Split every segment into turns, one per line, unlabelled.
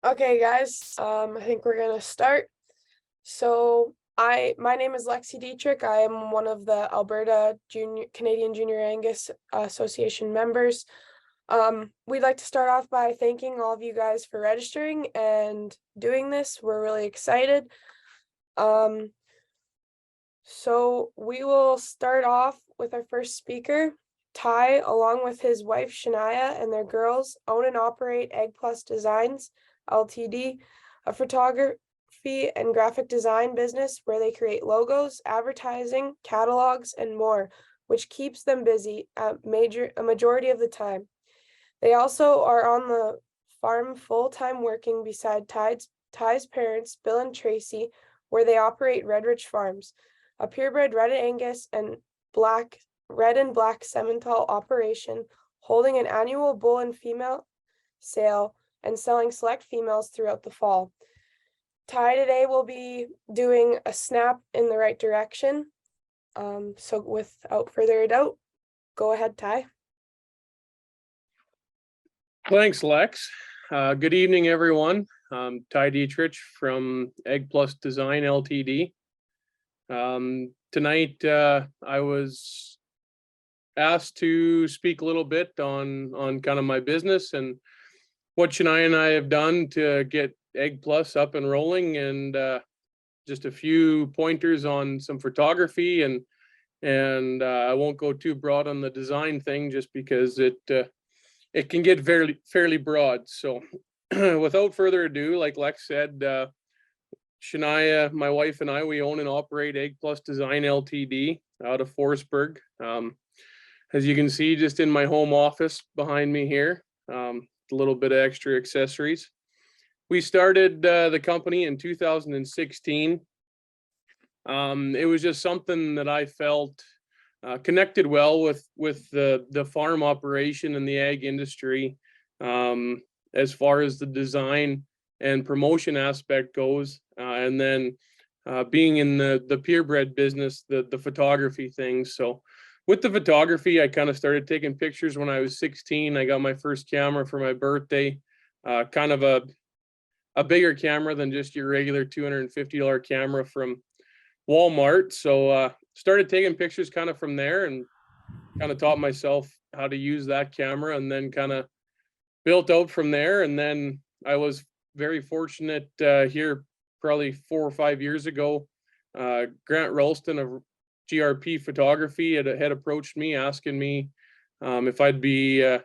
Okay, guys, I think we're gonna start. My name is Lexi Dietrich. I am one of the Alberta Canadian Junior Angus Association members. We'd like to start off by thanking all of you guys for registering and doing this. We're really excited. So we will start off with our first speaker. Ty, along with his wife Shania and their girls, own and operate Egg Plus Designs Ltd, a photography and graphic design business where they create logos, advertising, catalogs, and more, which keeps them busy a majority of the time. They also are on the farm full-time working beside Ty's parents, Bill and Tracy, where they operate Redrich Farms, a purebred red Angus and red and black Simmental operation, holding an annual bull and female sale and selling select females throughout the fall. Ty today will be doing a snap in the right direction. So without further ado, go ahead, Ty.
Thanks, Lex. Good evening, everyone. Ty Dietrich from Egg Plus Design Ltd. Tonight, I was asked to speak a little bit on kind of my business and what Shania and I have done to get Egg Plus up and rolling, and just a few pointers on some photography, and I won't go too broad on the design thing just because it can get fairly broad. So without further ado, like Lex said, Shania, my wife, and I, we own and operate Egg Plus Design Ltd. Out of Forestburg. As you can see, just in my home office behind me here, a little bit of extra accessories. We started the company in 2016. It was just something that I felt connected well with the farm operation and the ag industry, as far as the design and promotion aspect goes, and then being in the purebred business, the photography thing. So with the photography, I kind of started taking pictures when I was 16. I got my first camera for my birthday, kind of a bigger camera than just your regular $250 camera from Walmart. So started taking pictures kind of from there, and kind of taught myself how to use that camera, and then kind of built out from there. And then I was very fortunate here probably 4 or 5 years ago. Grant Ralston of GRP Photography had approached me asking me if I'd be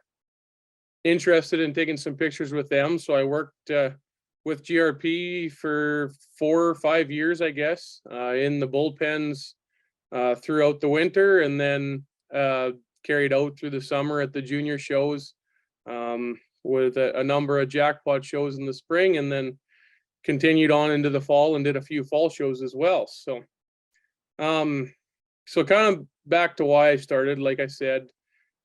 interested in taking some pictures with them. So I worked with GRP for 4 or 5 years, I guess, in the bullpens throughout the winter, and then carried out through the summer at the junior shows, with a number of jackpot shows in the spring, and then continued on into the fall and did a few fall shows as well. So so kind of back to why I started. Like I said,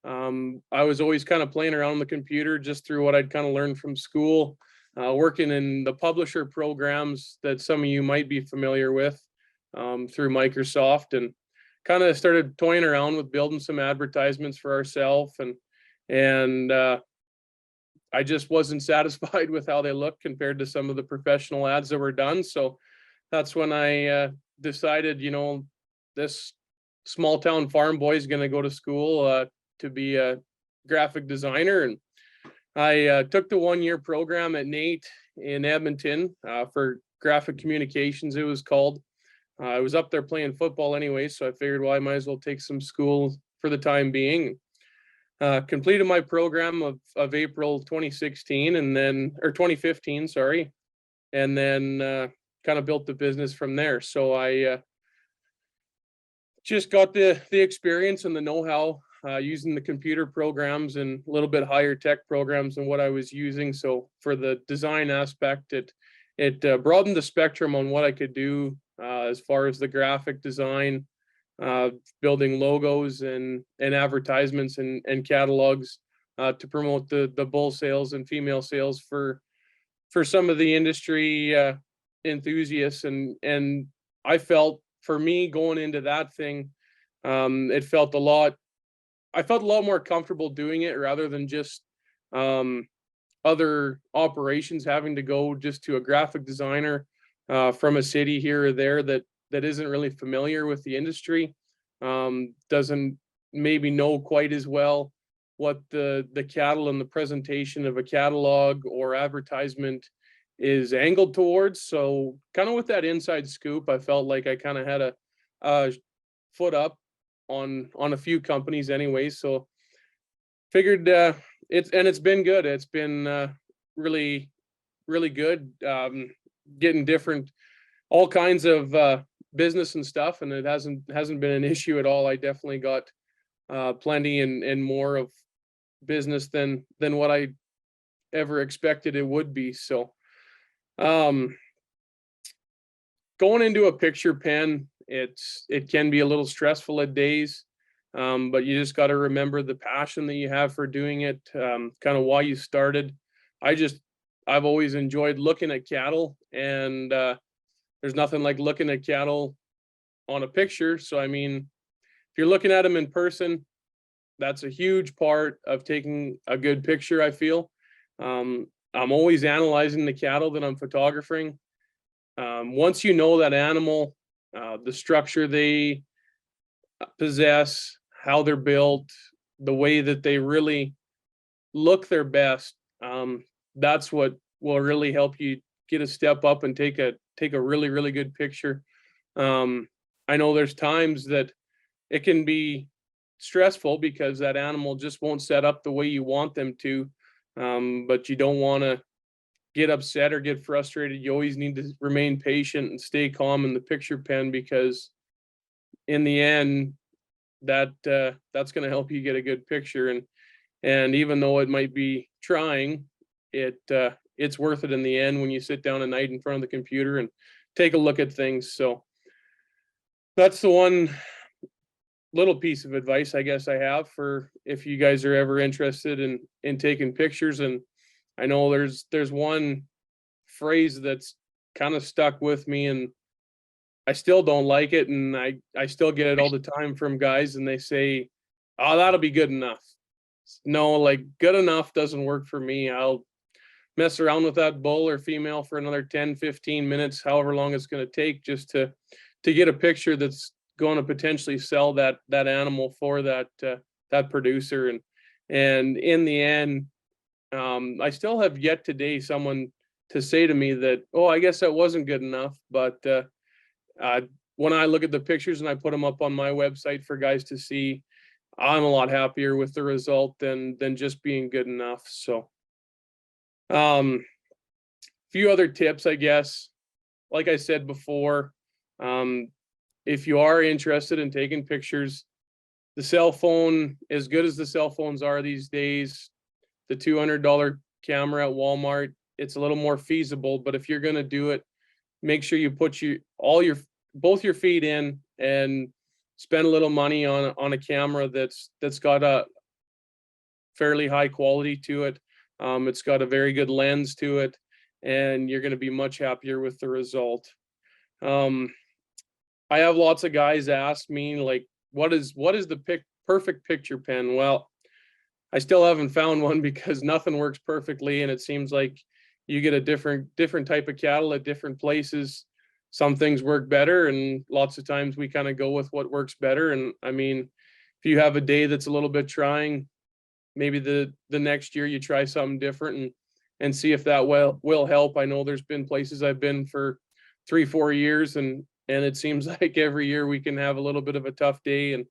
I was always kind of playing around on the computer just through what I'd kind of learned from school, working in the publisher programs that some of you might be familiar with, through Microsoft, and kind of started toying around with building some advertisements for ourselves, and I just wasn't satisfied with how they looked compared to some of the professional ads that were done. So that's when I decided, this small town farm boy is going to go to school to be a graphic designer. And I took the 1-year program at NAIT in Edmonton for graphic communications, it was called. I was up there playing football anyway, so I figured, well, I might as well take some school for the time being. Completed my program of April 2016, and then, or 2015, sorry, and then kind of built the business from there. So I just got the experience and the know-how using the computer programs and a little bit higher tech programs than what I was using. So for the design aspect, it broadened the spectrum on what I could do as far as the graphic design, building logos and advertisements and catalogs to promote the bull sales and female sales for some of the industry enthusiasts. And I felt, for me, going into that thing, I felt a lot more comfortable doing it rather than just other operations, having to go just to a graphic designer from a city here or there that isn't really familiar with the industry, doesn't maybe know quite as well what the cattle and the presentation of a catalog or advertisement is angled towards. So kind of with that inside scoop, I felt like I kind of had a foot up on a few companies anyways. So figured it's been good. It's been really good, getting different all kinds of business and stuff, and it hasn't been an issue at all. I definitely got plenty and more of business than what I ever expected it would be. So um going into a picture pen, it can be a little stressful at days, but you just got to remember the passion that you have for doing it, kind of why you started. I've always enjoyed looking at cattle, and there's nothing like looking at cattle on a picture. So I mean, if you're looking at them in person, that's a huge part of taking a good picture, I feel. I'm always analyzing the cattle that I'm photographing. Once you know that animal, the structure they possess, how they're built, the way that they really look their best, that's what will really help you get a step up and take a really good picture. I know there's times that it can be stressful because that animal just won't set up the way you want them to, but you don't want to get upset or get frustrated. You always need to remain patient and stay calm in the picture pen, because in the end, that's going to help you get a good picture. And even though it might be trying, it's worth it in the end when you sit down at night in front of the computer and take a look at things. So that's the one little piece of advice I guess I have for if you guys are ever interested in taking pictures. And I know there's one phrase that's kind of stuck with me, and I still don't like it, and I still get it all the time from guys, and they say, "Oh, that'll be good enough." No, like, good enough doesn't work for me. I'll mess around with that bull or female for another 10, 15 minutes, however long it's going to take, just to get a picture that's going to potentially sell that animal for that producer. And in the end, I still have yet today someone to say to me that, "Oh, I guess that wasn't good enough." But when I look at the pictures and I put them up on my website for guys to see, I'm a lot happier with the result than just being good enough. So few other tips, I guess. Like I said before, if you are interested in taking pictures, the cell phone, as good as the cell phones are these days, the $200 camera at Walmart, it's a little more feasible. But if you're going to do it, make sure you put both your feet in and spend a little money on a camera that's got a fairly high quality to it. It's got a very good lens to it, and you're going to be much happier with the result. I have lots of guys ask me, like, what is the perfect picture pen? Well, I still haven't found one, because nothing works perfectly, and it seems like you get a different type of cattle at different places. Some things work better, and lots of times we kind of go with what works better. And I mean, if you have a day that's a little bit trying, maybe the next year you try something different and see if that will help. I know there's been places I've been for 3-4 years, and it seems like every year we can have a little bit of a tough day and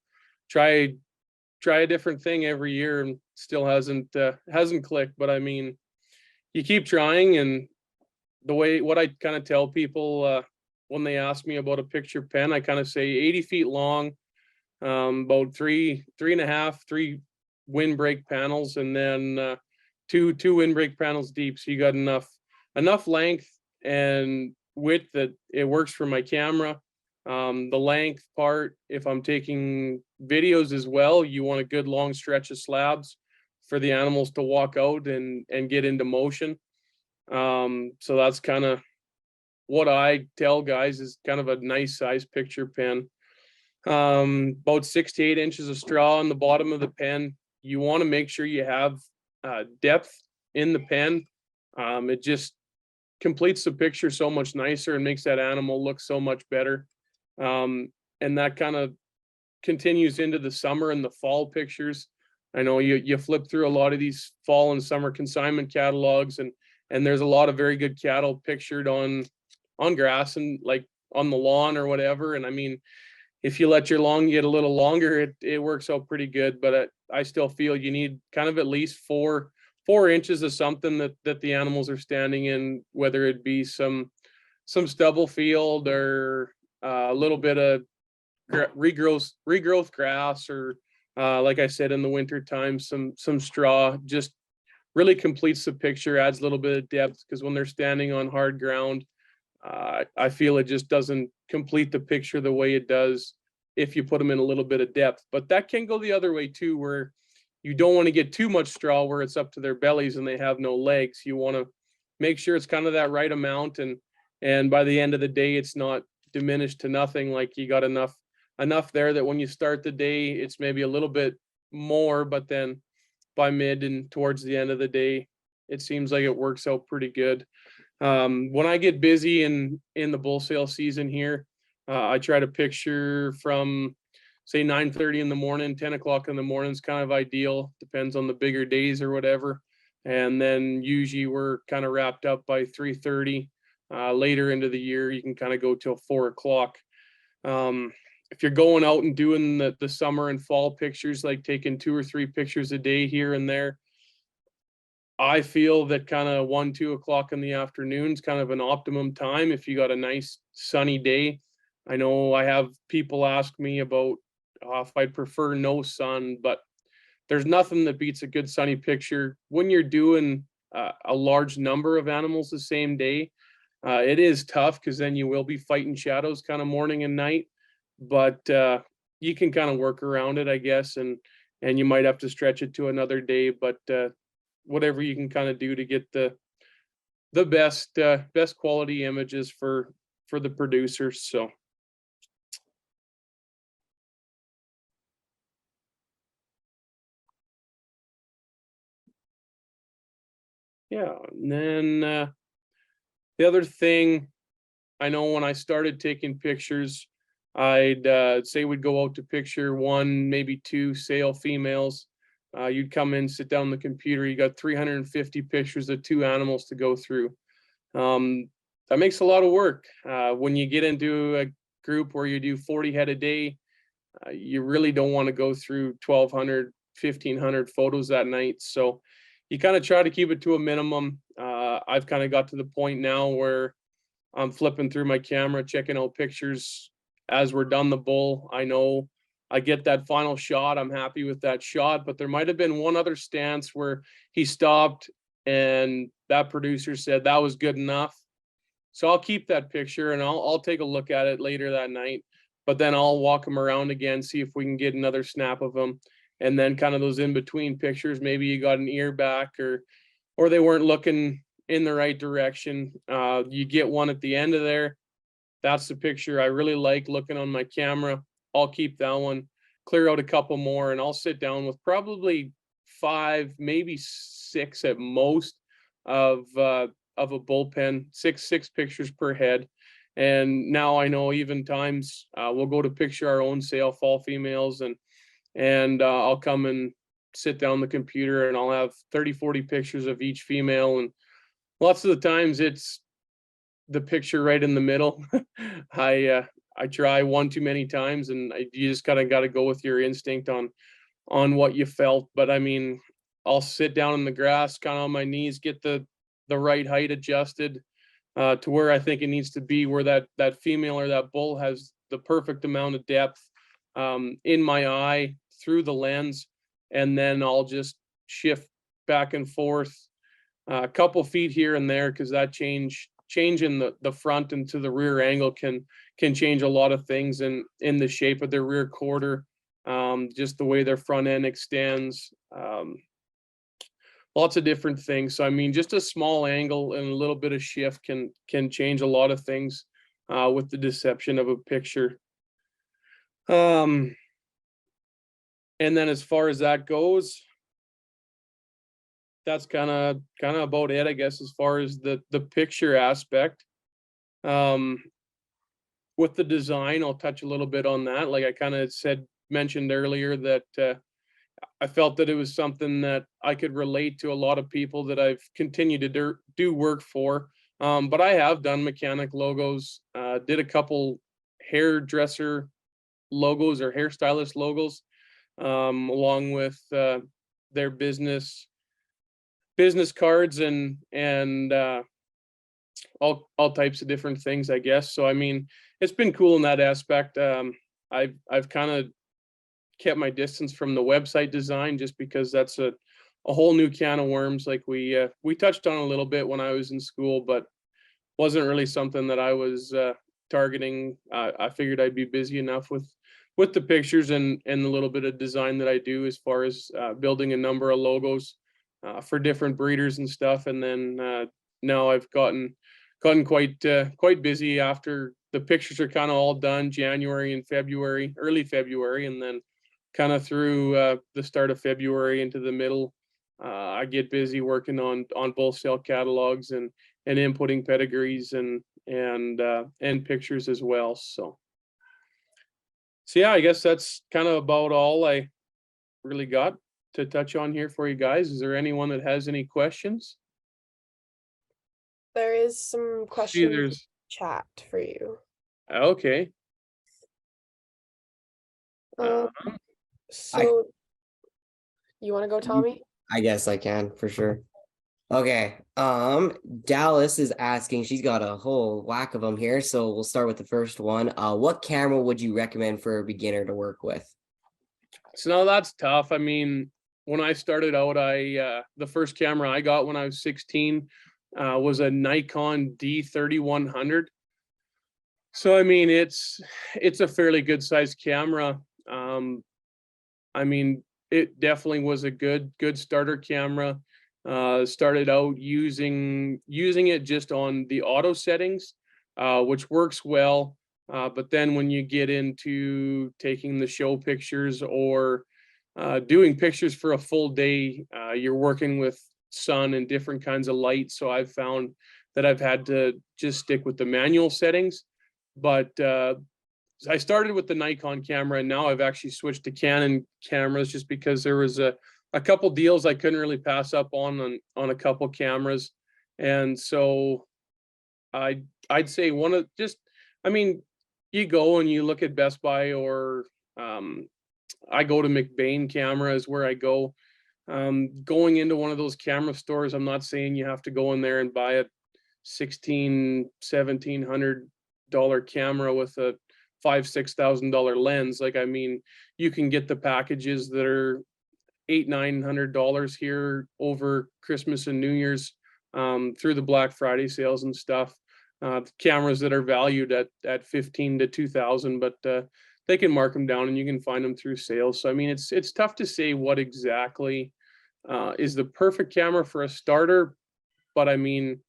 try a different thing every year, and still hasn't clicked. But I mean, you keep trying. And what I kind of tell people when they ask me about a picture pen, I kind of say 80 feet long, about three and a half, three windbreak panels, and then two windbreak panels deep. So you got enough length and width that it works for my camera. The length part, if I'm taking videos as well, you want a good long stretch of slabs for the animals to walk out and get into motion. So that's kind of what I tell guys is kind of a nice size picture pen. About 6 to 8 inches of straw on the bottom of the pen. You want to make sure you have depth in the pen. It just completes the picture so much nicer and makes that animal look so much better. And that kind of continues into the summer and the fall pictures. I know you flip through a lot of these fall and summer consignment catalogs, and there's a lot of very good cattle pictured on grass and like on the lawn or whatever. And I mean, if you let your lawn get a little longer, it works out pretty good. But I still feel you need kind of at least 4 inches of something that the animals are standing in, whether it be some stubble field or a little bit of regrowth grass, or like I said, in the winter time, some straw. Just really completes the picture, adds a little bit of depth, because when they're standing on hard ground, I feel it just doesn't complete the picture the way it does if you put them in a little bit of depth. But that can go the other way too, where you don't want to get too much straw where it's up to their bellies and they have no legs. You want to make sure it's kind of that right amount, and by the end of the day, it's not diminished to nothing. Like you got enough there that when you start the day, it's maybe a little bit more, but then by mid and towards the end of the day, it seems like it works out pretty good. When I get busy in the bull sale season here, I try to picture from say 9:30 in the morning, 10 o'clock in the morning is kind of ideal. Depends on the bigger days or whatever. And then usually we're kind of wrapped up by 3:30. Later into the year, you can kind of go till 4 o'clock. If you're going out and doing the summer and fall pictures, like taking 2 or 3 pictures a day here and there, I feel that kind of 1, 2 o'clock in the afternoon is kind of an optimum time if you got a nice sunny day. I know I have people ask me about if I'd prefer no sun, but there's nothing that beats a good sunny picture when you're doing a large number of animals the same day. It is tough because then you will be fighting shadows kind of morning and night, but you can kind of work around it, I guess, and you might have to stretch it to another day, but whatever you can kind of do to get the best quality images for the producers. So yeah, and then the other thing, I know when I started taking pictures, I'd say we'd go out to picture 1, maybe 2 sale females. You'd come in, sit down on the computer, you got 350 pictures of 2 animals to go through. That makes a lot of work. When you get into a group where you do 40 head a day, you really don't want to go through 1,200, 1,500 photos that night. So you kind of try to keep it to a minimum. I've kind of got to the point now where I'm flipping through my camera, checking out pictures as we're done the bull. I know I get that final shot. I'm happy with that shot, but there might have been one other stance where he stopped and that producer said that was good enough. So I'll keep that picture and I'll take a look at it later that night, but then I'll walk him around again, see if we can get another snap of him. And then kind of those in between pictures, maybe you got an ear back or they weren't looking in the right direction. You get one at the end of there. That's the picture I really like looking on my camera. I'll keep that one, clear out a couple more, and I'll sit down with probably 5, maybe 6 at most of a bullpen, six pictures per head. And now I know even times we'll go to picture our own sale fall females, and I'll come and sit down the computer and I'll have 30, 40 pictures of each female. And lots of the times it's the picture right in the middle. I try one too many times, and you just kind of got to go with your instinct on what you felt. But I mean, I'll sit down in the grass, kind of on my knees, get the right height adjusted to where I think it needs to be, where that female or that bull has the perfect amount of depth in my eye through the lens, and then I'll just shift back and forth a couple feet here and there, because that change in the front and to the rear angle can change a lot of things in the shape of their rear quarter, just the way their front end extends, lots of different things. So I mean, just a small angle and a little bit of shift can change a lot of things with the deception of a picture. And then as far as that goes, that's kind of about it, I guess, as far as the picture aspect. With the design, I'll touch a little bit on that. Like I kind of mentioned earlier that I felt that it was something that I could relate to a lot of people that I've continued to do work for. But I have done mechanic logos, did a couple hairdresser logos or hairstylist logos, along with their business cards and all types of different things, I guess. So I mean, it's been cool in that aspect. I've kind of kept my distance from the website design just because that's a whole new can of worms. Like we touched on a little bit when I was in school, but wasn't really something that I was targeting. I figured I'd be busy enough with the pictures and the little bit of design that I do as far as building a number of logos for different breeders and stuff. And then now I've gotten quite busy after the pictures are kind of all done, January and February, early February, and then kind of through the start of February into the middle. I get busy working on both sale catalogs and inputting pedigrees and pictures as well. So yeah, I guess that's kind of about all I really got to touch on here for you guys. Is there anyone that has any questions?
There is some
See,
questions in
there's
chat for you.
okay.
Um,
Um,
so you want to go, Tommy?
I guess I can for sure. Okay. Dallas is asking, she's got a whole whack of them here. So we'll start with the first one. What camera would you recommend for a beginner to work with?
so now that's tough. I mean, when I started out, the first camera I got when I was 16 was a Nikon D3100. So I mean, it's a fairly good sized camera. I mean, it definitely was a good starter camera. Started out using it just on the auto settings, which works well. But then when you get into taking the show pictures or doing pictures for a full day, you're working with sun and different kinds of light. So I've found that I've had to just stick with the manual settings. But I started with the Nikon camera, and now I've actually switched to Canon cameras just because there was a couple deals I couldn't really pass up on a couple cameras. And so I'd say I mean, you go and you look at Best Buy or I go to McBain Cameras where I go. Going into one of those camera stores, I'm not saying you have to go in there and buy a $1,700 camera with a $5,000-$6,000 lens. Like, I mean, you can get the packages that are $800-$900 here over Christmas and New Year's through the Black Friday sales and stuff. Cameras that are valued at $15,000 to $2,000, but they can mark them down and you can find them through sales. So I mean, it's tough to say what exactly is the perfect camera for a starter, but I mean,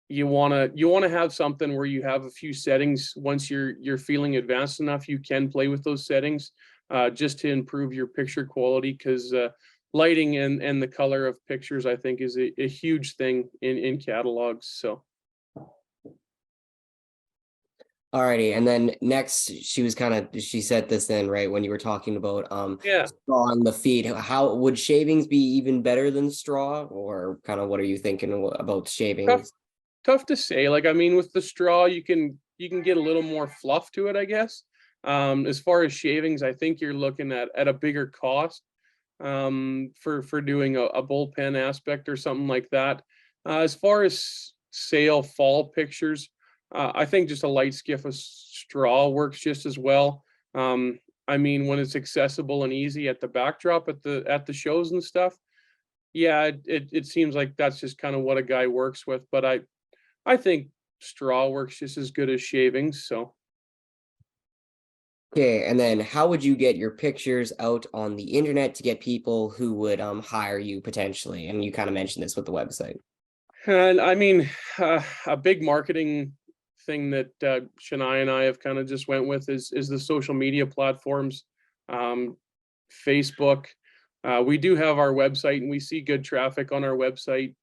you want to have something where you have a few settings. Once you're feeling advanced enough, you can play with those settings just to improve your picture quality, because lighting and the color of pictures, I think, is a huge thing in catalogs. So
Alrighty, and then next she said this then, right, when you were talking about
yeah,
straw on the feed. How would shavings be even better than straw, or kind of what are you thinking about shavings?
tough to say. Like, I mean, with the straw, you can get a little more fluff to it, I guess. As far as shavings, I think you're looking at a bigger cost for doing a bullpen aspect or something like that. As far as sale fall pictures, I think just a light skiff of straw works just as well. I mean, when it's accessible and easy at the backdrop at the shows and stuff, yeah, it seems like that's just kind of what a guy works with. But I think straw works just as good as shavings. So
Okay, and then how would you get your pictures out on the internet to get people who would hire you potentially? And you kind of mentioned this with the website.
and I mean, a big marketing thing that Shania and I have kind of just went with is the social media platforms, Facebook. We do have our website, and we see good traffic on our website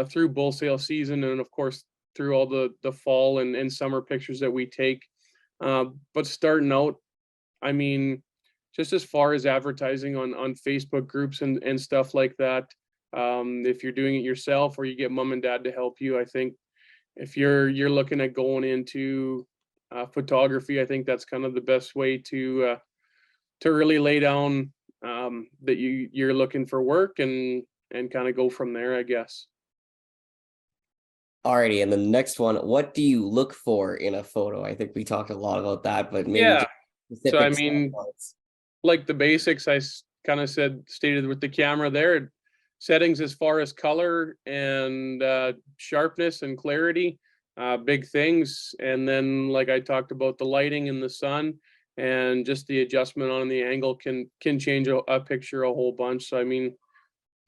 through bull sale season, and of course through all the fall and summer pictures that we take. But starting out, I mean, just as far as advertising on Facebook groups and stuff like that, if you're doing it yourself or you get mom and dad to help you, I think if you're looking at going into photography, I think that's kind of the best way to really lay down that you're looking for work and kind of go from there, I guess.
Alrighty, and the next one, what do you look for in a photo? I think we talked a lot about that, but maybe
Yeah.
just
So I
specific
mean,
points.
like the basics, I kind of stated with the camera there, settings as far as color and sharpness and clarity, big things. And then, like I talked about, the lighting and the sun, and just the adjustment on the angle can change a picture a whole bunch. So I mean,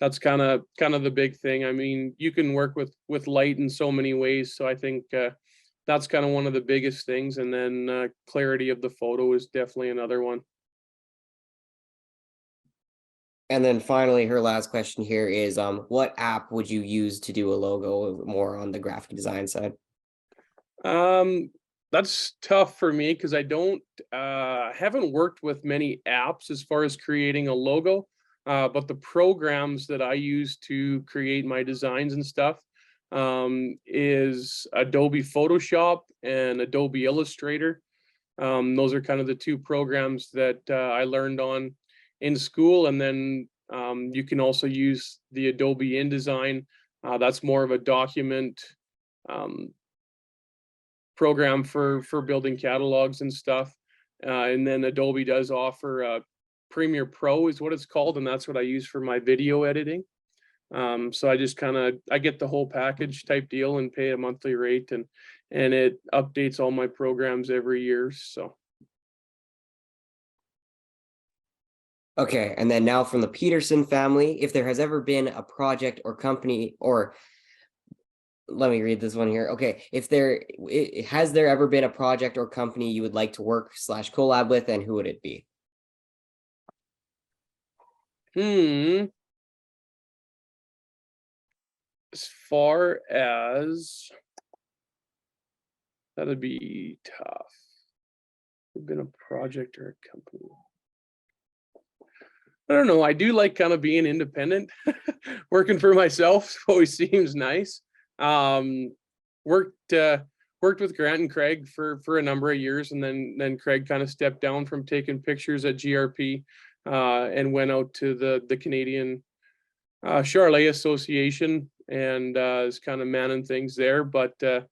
that's kind of the big thing. I mean, you can work with light in so many ways. So I think that's kind of one of the biggest things. And then clarity of the photo is definitely another one.
And then finally, her last question here is, what app would you use to do a logo more on the graphic design side?
That's tough for me because I don't haven't worked with many apps as far as creating a logo. But the programs that I use to create my designs and stuff is Adobe Photoshop and Adobe Illustrator. Those are kind of the two programs that I learned on in school. And then you can also use the Adobe InDesign. That's more of a document program for building catalogs and stuff. And then Adobe does offer Premiere Pro is what it's called, and that's what I use for my video editing. So I just I get the whole package type deal and pay a monthly rate, and it updates all my programs every year. So
Okay, and then now from the Peterson family, if there has ever been a project or company, or let me read this one here. Okay, has there ever been a project or company you would like to work / collab with, and who would it be?
As far as that'd be tough. It's been a project or a company. I don't know. I do like kind of being independent. Working for myself always seems nice. Worked with Grant and Craig for a number of years, and then Craig kind of stepped down from taking pictures at GRP and went out to the Canadian Charlet Association and is kind of manning things there. But as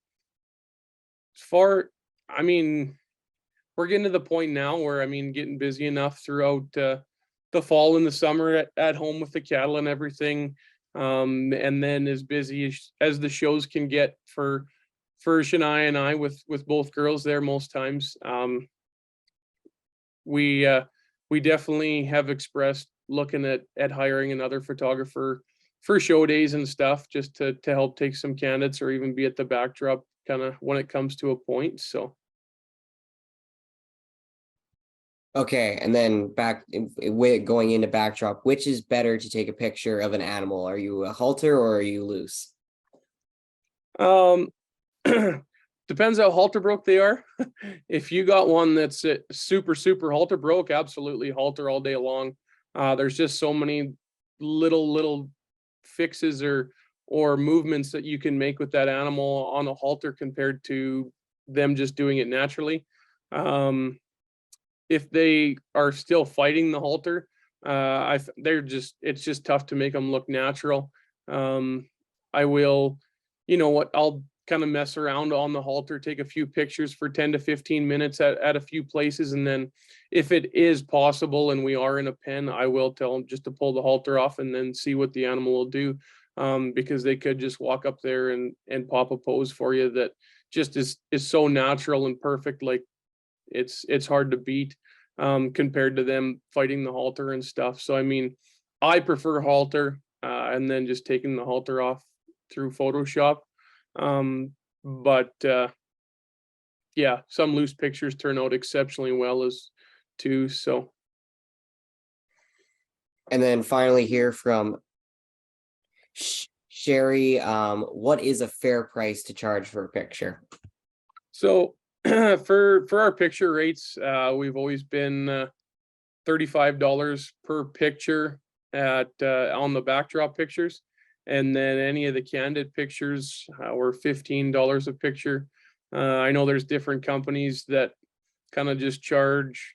far, I mean, we're getting to the point now where, I mean, getting busy enough throughout the fall and the summer at home with the cattle and everything. And then as busy as the shows can get for Shania and I with both girls there most times. We definitely have expressed looking at hiring another photographer for show days and stuff, just to help take some candidates or even be at the backdrop kind of when it comes to a point. So
Okay, and then going into backdrop, which is better to take a picture of an animal? Are you a halter or are you loose?
Depends how halter broke they are. If you got one that's super halter broke, absolutely halter all day long. There's just so many little fixes or movements that you can make with that animal on a halter compared to them just doing it naturally. If they are still fighting the halter, it's just tough to make them look natural. I will, I'll kind of mess around on the halter, take a few pictures for 10 to 15 minutes at a few places. And then if it is possible and we are in a pen, I will tell them just to pull the halter off and then see what the animal will do. Because they could just walk up there and pop a pose for you that just is so natural and perfect. Like it's hard to beat compared to them fighting the halter and stuff. So, I mean, I prefer halter and then just taking the halter off through Photoshop. But yeah, some loose pictures turn out exceptionally well as too. So
And then finally here from Sherry, what is a fair price to charge for a picture?
So for our picture rates, we've always been $35 per picture at on the backdrop pictures, and then any of the candid pictures were $15 a picture. I know there's different companies that kind of just charge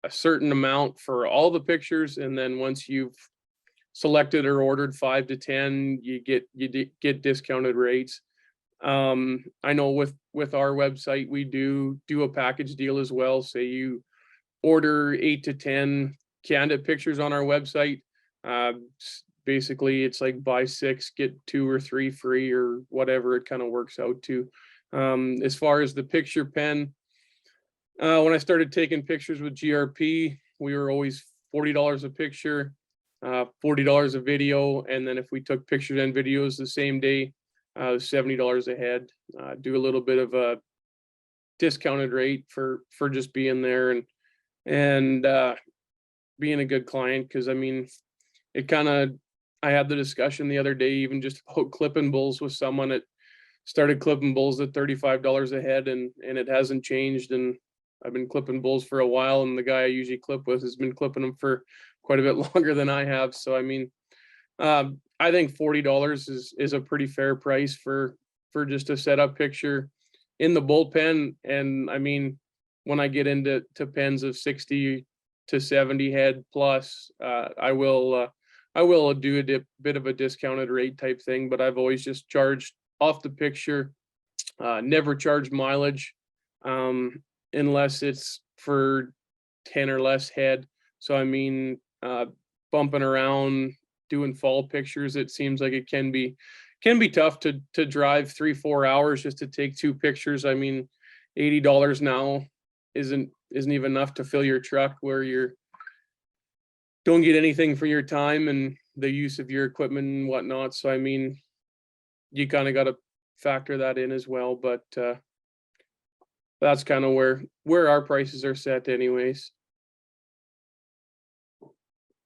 a certain amount for all the pictures, and then once you've selected or ordered 5 to 10, you get discounted rates. I know with our website we do a package deal as well. Say you order 8 to 10 candid pictures on our website. Basically it's like buy 6 get 2 or 3 free, or whatever it kind of works out to. As far as the picture pen, when I started taking pictures with GRP, we were always $40 a picture, $40 a video, and then if we took pictures and videos the same day, $70 a head. Do a little bit of a discounted rate for just being there and being a good client, because I mean, it kind of, I had the discussion the other day even just about clipping bulls with someone that started clipping bulls at $35 a head, and it hasn't changed. And I've been clipping bulls for a while, and the guy I usually clip with has been clipping them for quite a bit longer than I have. So I mean, I think $40 is a pretty fair price for just a setup picture in the bullpen. And I mean, when I get into pens of 60 to 70 head plus, I will do a bit of a discounted rate type thing, but I've always just charged off the picture, never charged mileage, unless it's for 10 or less head. So I mean, bumping around, doing fall pictures, it seems like it can be tough to drive 3-4 hours just to take 2 pictures. I mean, $80 now isn't even enough to fill your truck, where you're don't get anything for your time and the use of your equipment and whatnot. So I mean, you kind of got to factor that in as well, but that's kind of where our prices are set anyways.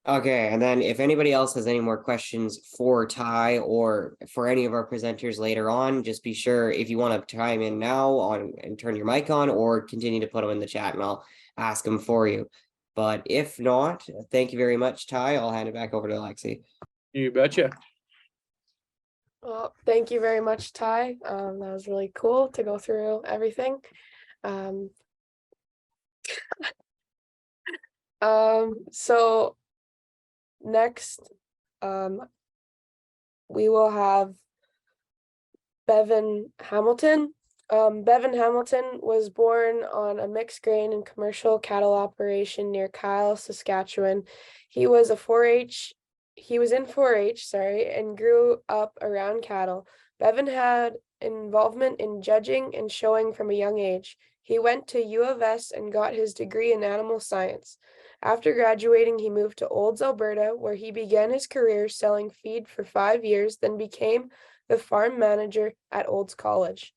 Okay, and then if anybody else has any more questions for Ty or for any of our presenters later on, just be sure if you want to chime in now on and turn your mic on, or continue to put them in the chat and I'll ask them for you. But if not, thank you very much, Ty. I'll hand it back over to Lexi.
You betcha.
Well, thank you very much, Ty. That was really cool to go through everything. So next, we will have Bevan Hamilton. Bevan Hamilton was born on a mixed grain and commercial cattle operation near Kyle, Saskatchewan. He was in 4-H, and grew up around cattle. Bevan had involvement in judging and showing from a young age. He went to U of S and got his degree in animal science. After graduating, he moved to Olds, Alberta, where he began his career selling feed for 5 years, then became the farm manager at Olds College.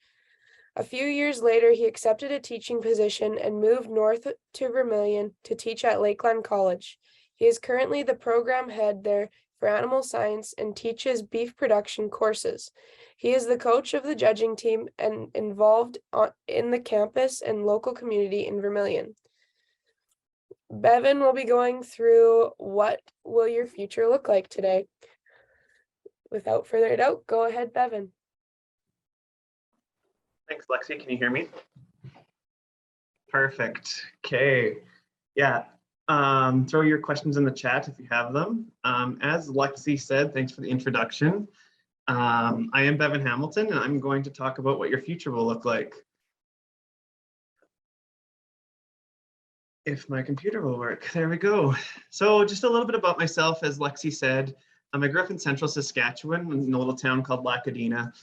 A few years later, he accepted a teaching position and moved north to Vermilion to teach at Lakeland College. He is currently the program head there for animal science and teaches beef production courses. He is the coach of the judging team and involved in the campus and local community in Vermilion. Bevan will be going through what will your future look like today. Without further ado, go ahead, Bevan.
Thanks, Lexi. Can you hear me? Perfect. Okay. Yeah. Throw your questions in the chat if you have them. As Lexi said, thanks for the introduction. I am Bevan Hamilton, and I'm going to talk about what your future will look like. If my computer will work. There we go. So just a little bit about myself, as Lexi said. I grew up in central Saskatchewan in a little town called Lacadina,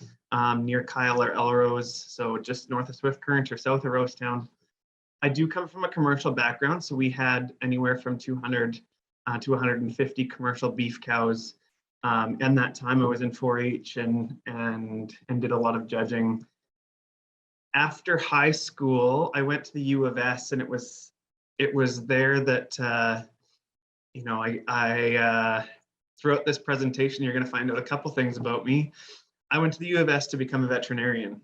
near Kyle or Elrose, so just north of Swift Current or south of Rosetown. I do come from a commercial background, so we had anywhere from 200 to 150 commercial beef cows. And that time I was in 4-H and did a lot of judging. After high school, I went to the U of S, and it was there that you know, I throughout this presentation, you're going to find out a couple things about me. I went to the U of S to become a veterinarian.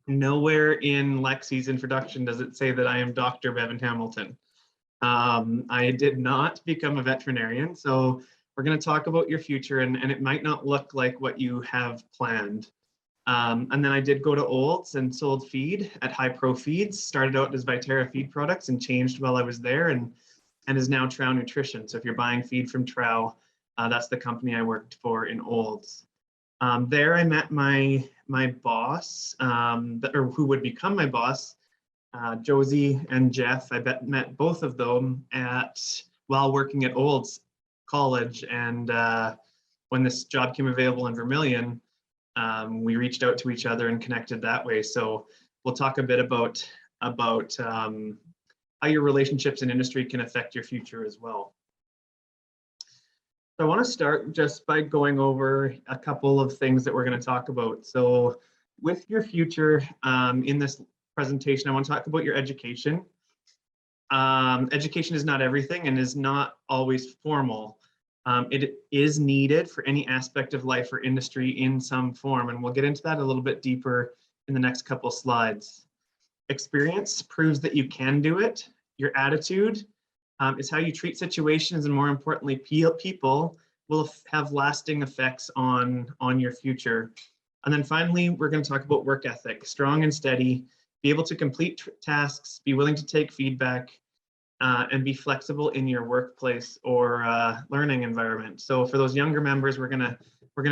Nowhere in Lexi's introduction does it say that I am Dr. Bevan Hamilton. I did not become a veterinarian, so we're going to talk about your future, and it might not look like what you have planned. And then I did go to Olds and sold feed at High Pro Feeds, started out as Viterra feed products and changed while I was there, and is now Trow Nutrition. So if you're buying feed from Trow, that's the company I worked for in Olds. There I met my boss, or who would become my boss, Josie and Jeff. I met both of them while working at Olds College, and when this job came available in Vermilion, we reached out to each other and connected that way. So we'll talk a bit about how your relationships in industry can affect your future as well. So I want to start just by going over a couple of things that we're going to talk about. So with your future, in this presentation, I want to talk about your education. Education is not everything and is not always formal. It is needed for any aspect of life or industry in some form, and we'll get into that a little bit deeper in the next couple slides. Experience proves that you can do it. Your attitude is how you treat situations, and more importantly, people will have lasting effects on your future. And then finally, we're going to talk about work ethic, strong and steady, be able to complete tasks, be willing to take feedback, and be flexible in your workplace or learning environment. So for those younger members, we're gonna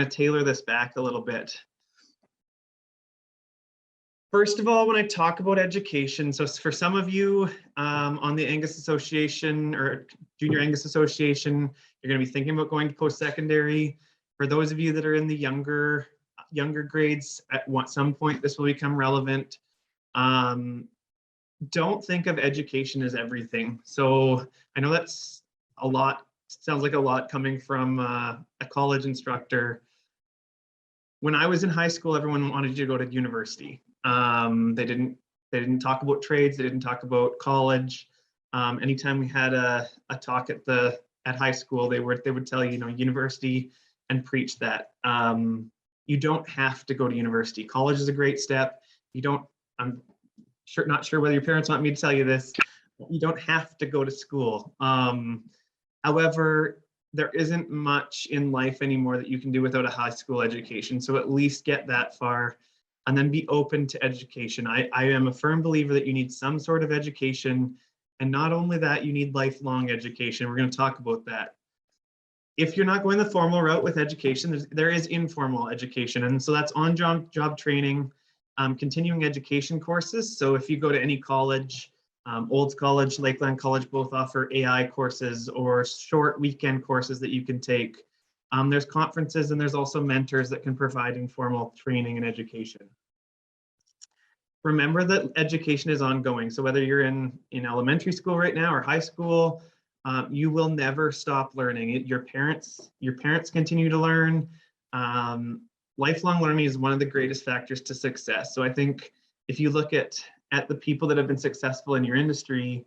tailor this back a little bit. First of all, when I talk about education, so for some of you on the Angus Association or Junior Angus Association, you're going to be thinking about going to post-secondary. For those of you that are in the younger grades, at some point this will become relevant. Don't think of education as everything. So I know that's a lot, sounds like a lot coming from a college instructor. When I was in high school, everyone wanted you to go to university. They didn't talk about trades. They didn't talk about college. Anytime we had a talk at high school, they would tell you, university, and preach that. You don't have to go to university. College is a great step. I'm not sure whether your parents want me to tell you this. You don't have to go to school. However, there isn't much in life anymore that you can do without a high school education. So at least get that far and then be open to education. I am a firm believer that you need some sort of education. And not only that, you need lifelong education. We're going to talk about that. If you're not going the formal route with education, there is informal education. And so that's on-job training, continuing education courses. So if you go to any college, Olds College, Lakeland College, both offer AI courses or short weekend courses that you can take. There's conferences and there's also mentors that can provide informal training and education. Remember that education is ongoing. So whether you're in elementary school right now or high school, you will never stop learning. Your parents continue to learn. Lifelong learning is one of the greatest factors to success. So I think if you look at the people that have been successful in your industry,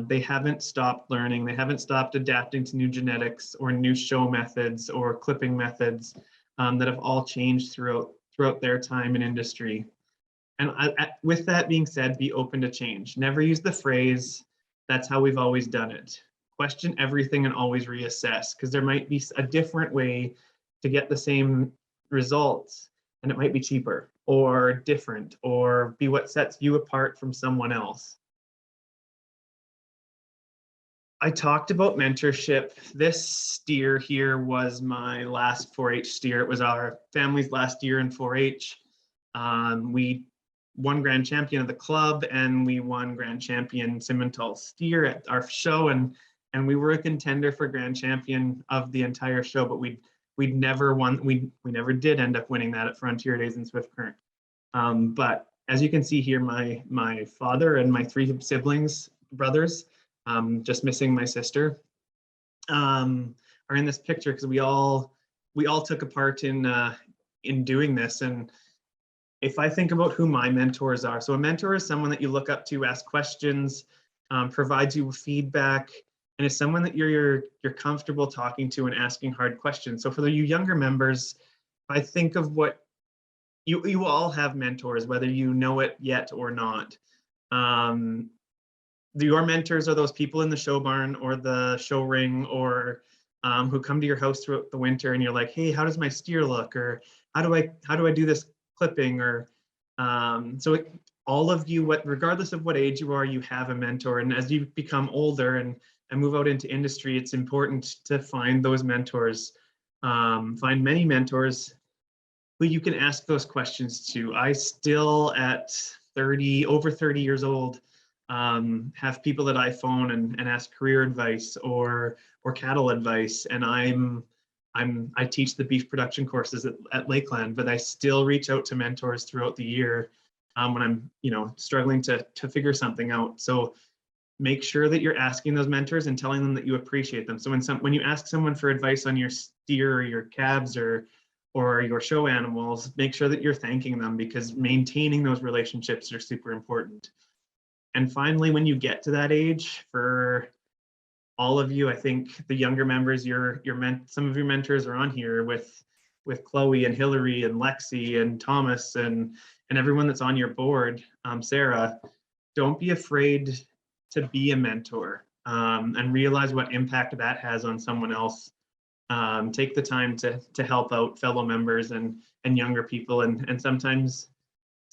they haven't stopped learning. They haven't stopped adapting to new genetics or new show methods or clipping methods that have all changed throughout their time in industry. And with that being said, be open to change. Never use the phrase, "That's how we've always done it." Question everything and always reassess, because there might be a different way to get the same results, and it might be cheaper or different or be what sets you apart from someone else. I talked about mentorship. This steer here was my last 4-H steer. It was our family's last year in 4-H. We won grand champion of the club and we won grand champion Simmental steer at our show, and we were a contender for grand champion of the entire show, but we'd never won. We never did end up winning that at Frontier Days in Swift Current. But as you can see here, my father and my 3 siblings, brothers, just missing my sister, are in this picture because we all took a part in doing this. And if I think about who my mentors are, so a mentor is someone that you look up to, ask questions, provides you with feedback, and is someone that you're comfortable talking to and asking hard questions. So for you younger members, I think of what you all have mentors, whether you know it yet or not. Your mentors are those people in the show barn or the show ring, or who come to your house throughout the winter, and you're like, hey, how does my steer look, or how do I do this clipping, or all of you, regardless of what age you are, you have a mentor. And as you become older and move out into industry, it's important to find those mentors, find many mentors who you can ask those questions to. I still, at over 30 years old, have people that I phone and ask career advice or cattle advice. And I teach the beef production courses at Lakeland, but I still reach out to mentors throughout the year when I'm struggling to figure something out. So make sure that you're asking those mentors and telling them that you appreciate them. So when you ask someone for advice on your steer or your calves or your show animals, make sure that you're thanking them, because maintaining those relationships are super important. And finally, when you get to that age, for all of you, I think the younger members, some of your mentors are on here with Chloe and Hillary and Lexi and Thomas and everyone that's on your board, Sarah. Don't be afraid to be a mentor, and realize what impact that has on someone else. Take the time to help out fellow members and younger people, and sometimes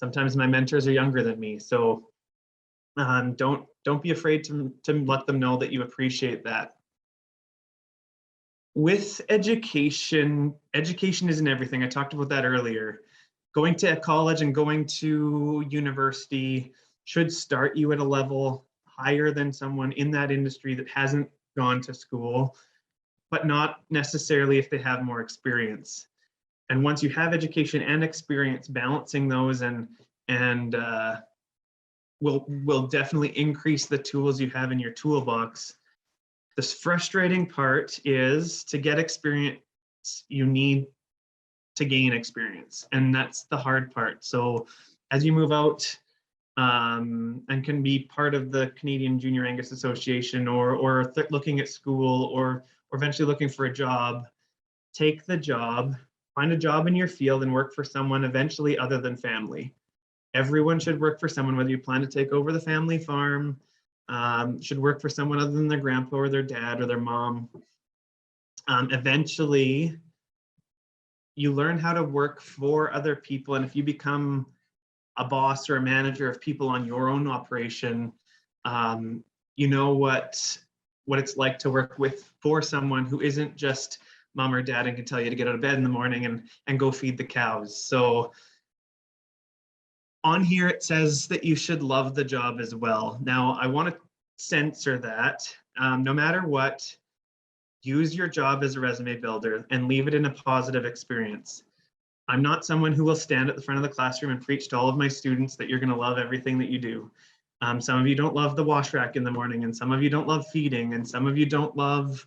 my mentors are younger than me, so don't be afraid to let them know that you appreciate that. With education isn't everything. I talked about that earlier. Going to college and going to university should start you at a level higher than someone in that industry that hasn't gone to school, but not necessarily if they have more experience. And once you have education and experience, balancing those will definitely increase the tools you have in your toolbox. This frustrating part is, to get experience, you need to gain experience, and that's the hard part. So as you move out and can be part of the Canadian Junior Angus Association, or looking at school, or eventually looking for a job, take the job, find a job in your field and work for someone eventually other than family. Everyone should work for someone, whether you plan to take over the family farm, should work for someone other than their grandpa or their dad or their mom. Eventually, you learn how to work for other people. And if you become a boss or a manager of people on your own operation, you know what it's like to work for someone who isn't just mom or dad and can tell you to get out of bed in the morning and go feed the cows. So on here, it says that you should love the job as well. Now, I want to censor that. No matter what, use your job as a resume builder and leave it in a positive experience. I'm not someone who will stand at the front of the classroom and preach to all of my students that you're going to love everything that you do. Some of you don't love the wash rack in the morning, and some of you don't love feeding, and some of you don't love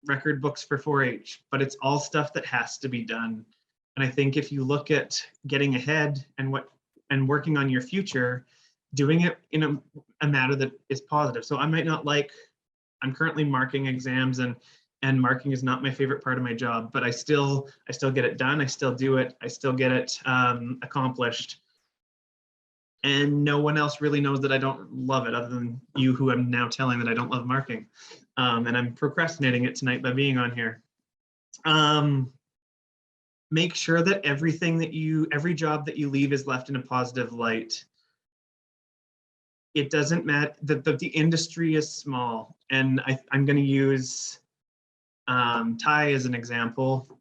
record books for 4-H, but it's all stuff that has to be done. And I think if you look at getting ahead and working on your future, doing it in a manner that is positive. So I might not I'm currently marking exams, and marking is not my favorite part of my job, but I still get it done. I still do it. I still get it accomplished. And no one else really knows that I don't love it, other than you, who I'm now telling that I don't love marking. And I'm procrastinating it tonight by being on here. Make sure that every job that you leave is left in a positive light. It doesn't matter that the industry is small, and I'm going to use Ty as an example.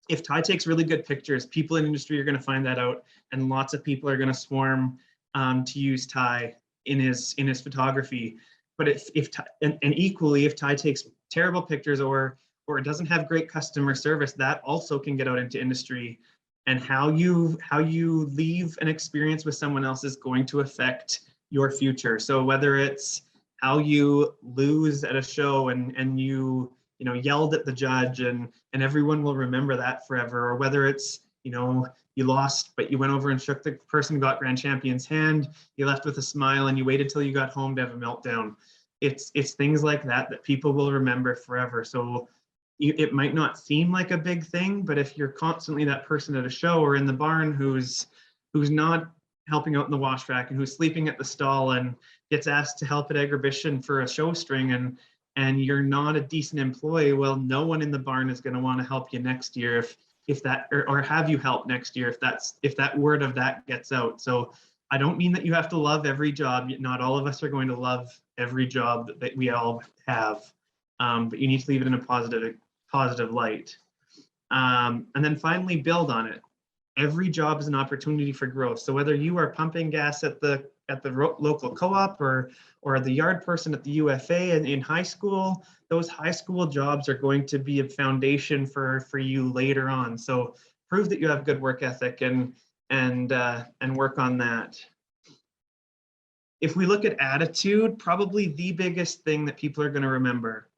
If Ty takes really good pictures, people in industry are going to find that out, and lots of people are going to swarm to use Ty in his photography. But if Ty, and equally, if Ty takes terrible pictures or it doesn't have great customer service, that also can get out into industry. And how you leave an experience with someone else is going to affect your future. So whether it's how you lose at a show and you yelled at the judge and everyone will remember that forever, or whether it's you lost but you went over and shook the person who got grand champion's hand, you left with a smile, and you waited till you got home to have a meltdown. it's things like that that people will remember forever. So it might not seem like a big thing, but if you're constantly that person at a show or in the barn who's not helping out in the wash rack and who's sleeping at the stall and gets asked to help at exhibition for a show string, and you're not a decent employee, well, no one in the barn is going to want to help you next year if that, or have you help next year if that word of that gets out. So I don't mean that you have to love every job. Not all of us are going to love every job that we all have, but you need to leave it in a positive light. And then finally, build on it. Every job is an opportunity for growth. So whether you are pumping gas at the local co-op or the yard person at the UFA in high school, those high school jobs are going to be a foundation for you later on. So prove that you have good work ethic and work on that. If we look at attitude, probably the biggest thing that people are going to remember.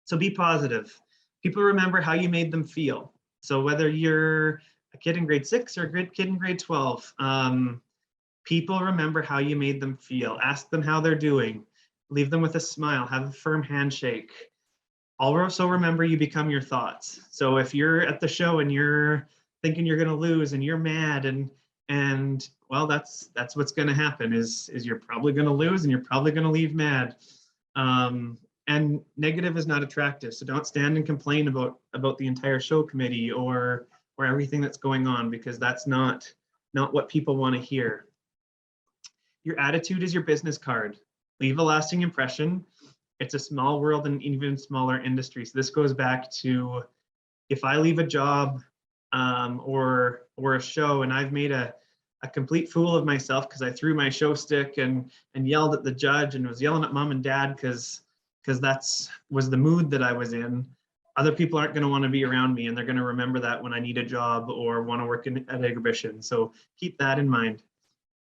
So be positive. People remember how you made them feel. So whether you're a kid in grade 6 or a kid in grade 12, people remember how you made them feel. Ask them how they're doing. Leave them with a smile. Have a firm handshake. Also remember you become your thoughts. So if you're at the show and you're thinking you're going to lose and you're mad and well, that's what's going to happen is you're probably going to lose and you're probably going to leave mad. And negative is not attractive. So don't stand and complain about the entire show committee or everything that's going on, because that's not what people want to hear. Your attitude is your business card. Leave a lasting impression. It's a small world and even smaller industry. So this goes back to, if I leave a job or a show and I've made a complete fool of myself because I threw my show stick and yelled at the judge and was yelling at mom and dad because was the mood that I was in, other people aren't going to want to be around me, and they're going to remember that when I need a job or want to work at exhibition. So keep that in mind,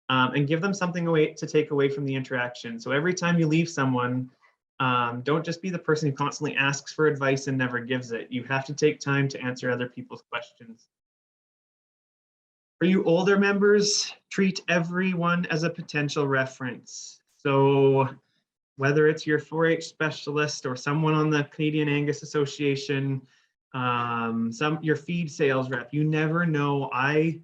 and give them something to take away from the interaction. So every time you leave someone, don't just be the person who constantly asks for advice and never gives it. You have to take time to answer other people's questions. For you older members, treat everyone as a potential reference. So whether it's your 4-H specialist or someone on the Canadian Angus Association, your feed sales rep, you never know. I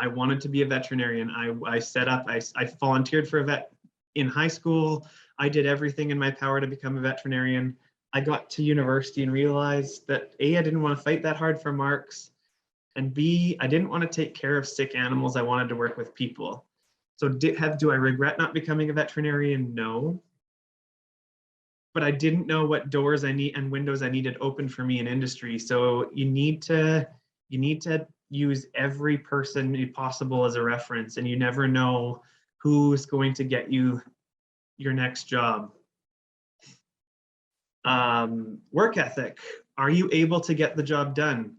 wanted to be a veterinarian. I volunteered for a vet in high school. I did everything in my power to become a veterinarian. I got to university and realized that A, I didn't want to fight that hard for marks, and B, I didn't want to take care of sick animals. I wanted to work with people. So do I regret not becoming a veterinarian? No. But I didn't know what doors I need and windows I needed open for me in industry. So you need to use every person possible as a reference, and you never know who's going to get you your next job. Work ethic. Are you able to get the job done?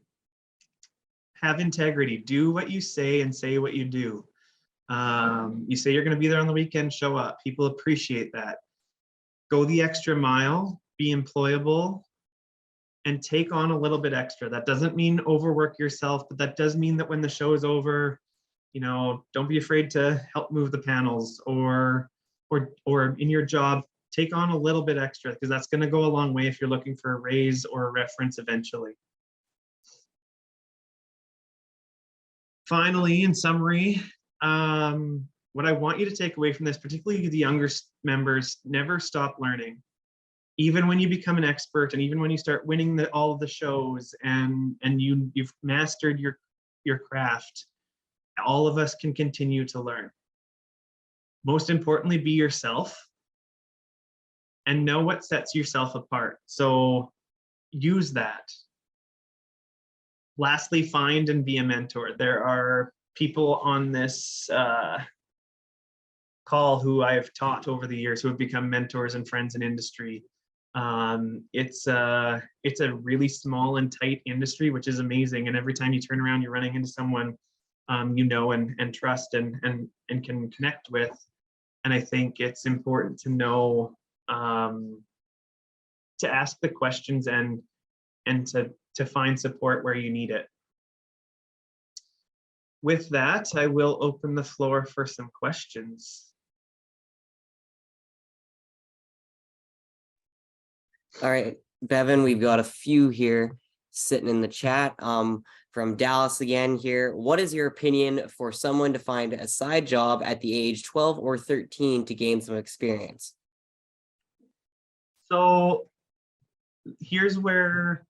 Have integrity. Do what you say and say what you do. You say you're going to be there on the weekend, show up. People appreciate that. Go the extra mile, be employable, and take on a little bit extra. That doesn't mean overwork yourself, but that does mean that when the show is over, don't be afraid to help move the panels or in your job, take on a little bit extra, because that's going to go a long way if you're looking for a raise or a reference eventually. Finally, in summary, what I want you to take away from this, particularly the younger members, never stop learning. Even when you become an expert and even when you start winning all of the shows and you've mastered your craft, all of us can continue to learn. Most importantly, be yourself and know what sets yourself apart. So use that. Lastly, find and be a mentor. There are people on this call who I have taught over the years who have become mentors and friends in industry. It's a really small and tight industry, which is amazing. And every time you turn around, you're running into someone and trust and can connect with. And I think it's important to know to ask the questions and to find support where you need it. With that, I will open the floor for some questions.
All right, Bevan, we've got a few here sitting in the chat. From Dallas again here. What is your opinion for someone to find a side job at the age 12 or 13 to gain some experience?
So here's where,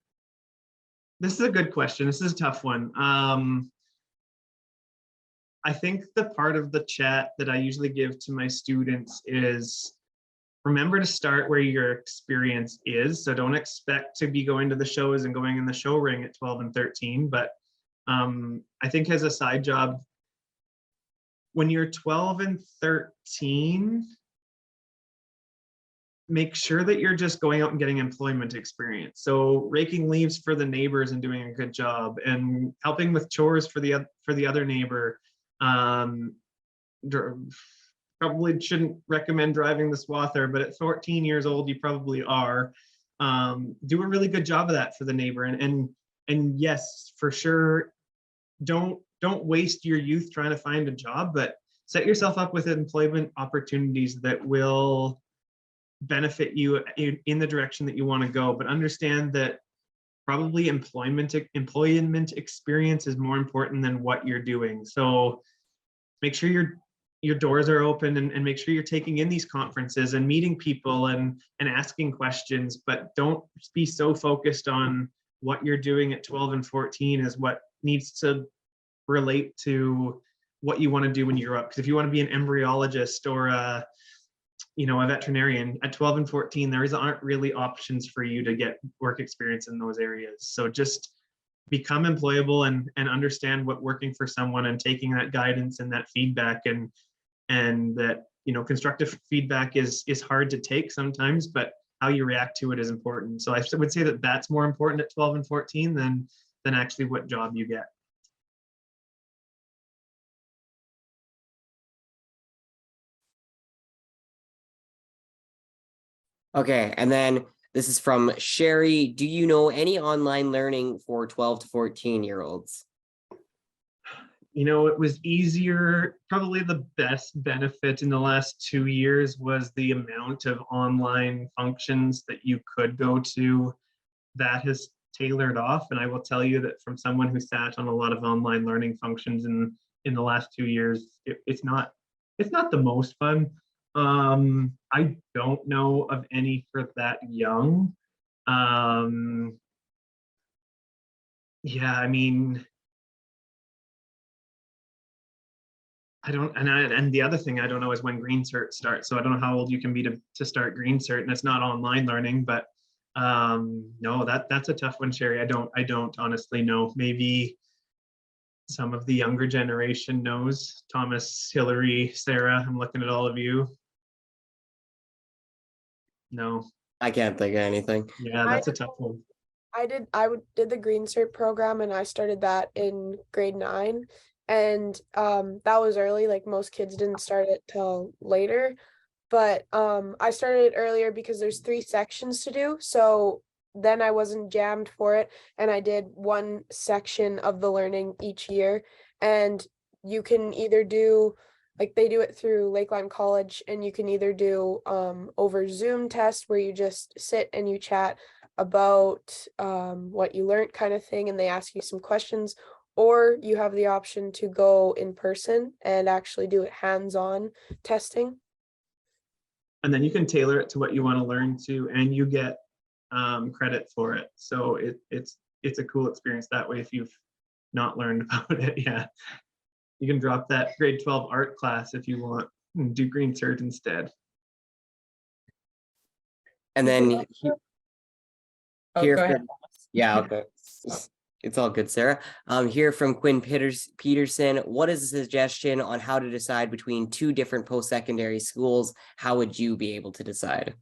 this is a good question. This is a tough one. I think the part of the chat that I usually give to my students is remember to start where your experience is. So don't expect to be going to the shows and going in the show ring at 12 and 13. But I think as a side job, when you're 12 and 13, make sure that you're just going out and getting employment experience. So raking leaves for the neighbors and doing a good job, and helping with chores for the other neighbor. Probably shouldn't recommend driving the swather, but at 14 years old, you probably are. Do a really good job of that for the neighbor. And yes, for sure, don't waste your youth trying to find a job, but set yourself up with employment opportunities that will benefit you in the direction that you want to go. But understand that probably employment experience is more important than what you're doing. So make sure your doors are open, and make sure you're taking in these conferences and meeting people and asking questions, but don't be so focused on what you're doing at 12 and 14 as what needs to relate to what you want to do when you're up. Because if you want to be an embryologist or a veterinarian at 12 and 14, aren't really options for you to get work experience in those areas. So just become employable and understand what working for someone and taking that guidance and that feedback, and that, constructive feedback is hard to take sometimes, but how you react to it is important. So I would say that that's more important at 12 and 14 than actually what job you get.
Okay, and then this is from Sherry. Do you know any online learning for 12 to 14-year-olds?
It was easier. Probably the best benefit in the last 2 years was the amount of online functions that you could go to. That has tailored off. And I will tell you that from someone who sat on a lot of online learning functions in the last 2 years, it's not the most fun. I don't know of any for that young. Yeah, I mean, I don't, and the other thing I don't know is when Green Cert starts. So I don't know how old you can be to start Green Cert, and it's not online learning, but no, that's a tough one, Sherry. I don't honestly know. Maybe some of the younger generation knows. Thomas, Hillary, Sarah, I'm looking at all of you. No.
I can't think of anything.
Yeah, that's a tough one.
I did the Green Cert program, and I started that in grade 9. And that was early. Like most kids didn't start it till later. But I started earlier because there's 3 sections to do. So then I wasn't jammed for it. And I did one section of the learning each year. And you can either do, like they do it through Lakeland College, and you can either do over Zoom test where you just sit and you chat about what you learned kind of thing, and they ask you some questions, or you have the option to go in person and actually do it hands-on testing.
And then you can tailor it to what you want to learn to, and you get credit for it. So it's a cool experience that way if you've not learned about it. Yeah, you can drop that grade 12 art class if you want and do Green Cert instead.
And then
Go ahead.
Yeah, okay. It's all good, Sarah. Here from Quinn Peterson. What is a suggestion on how to decide between 2 different post-secondary schools? How would you be able to decide?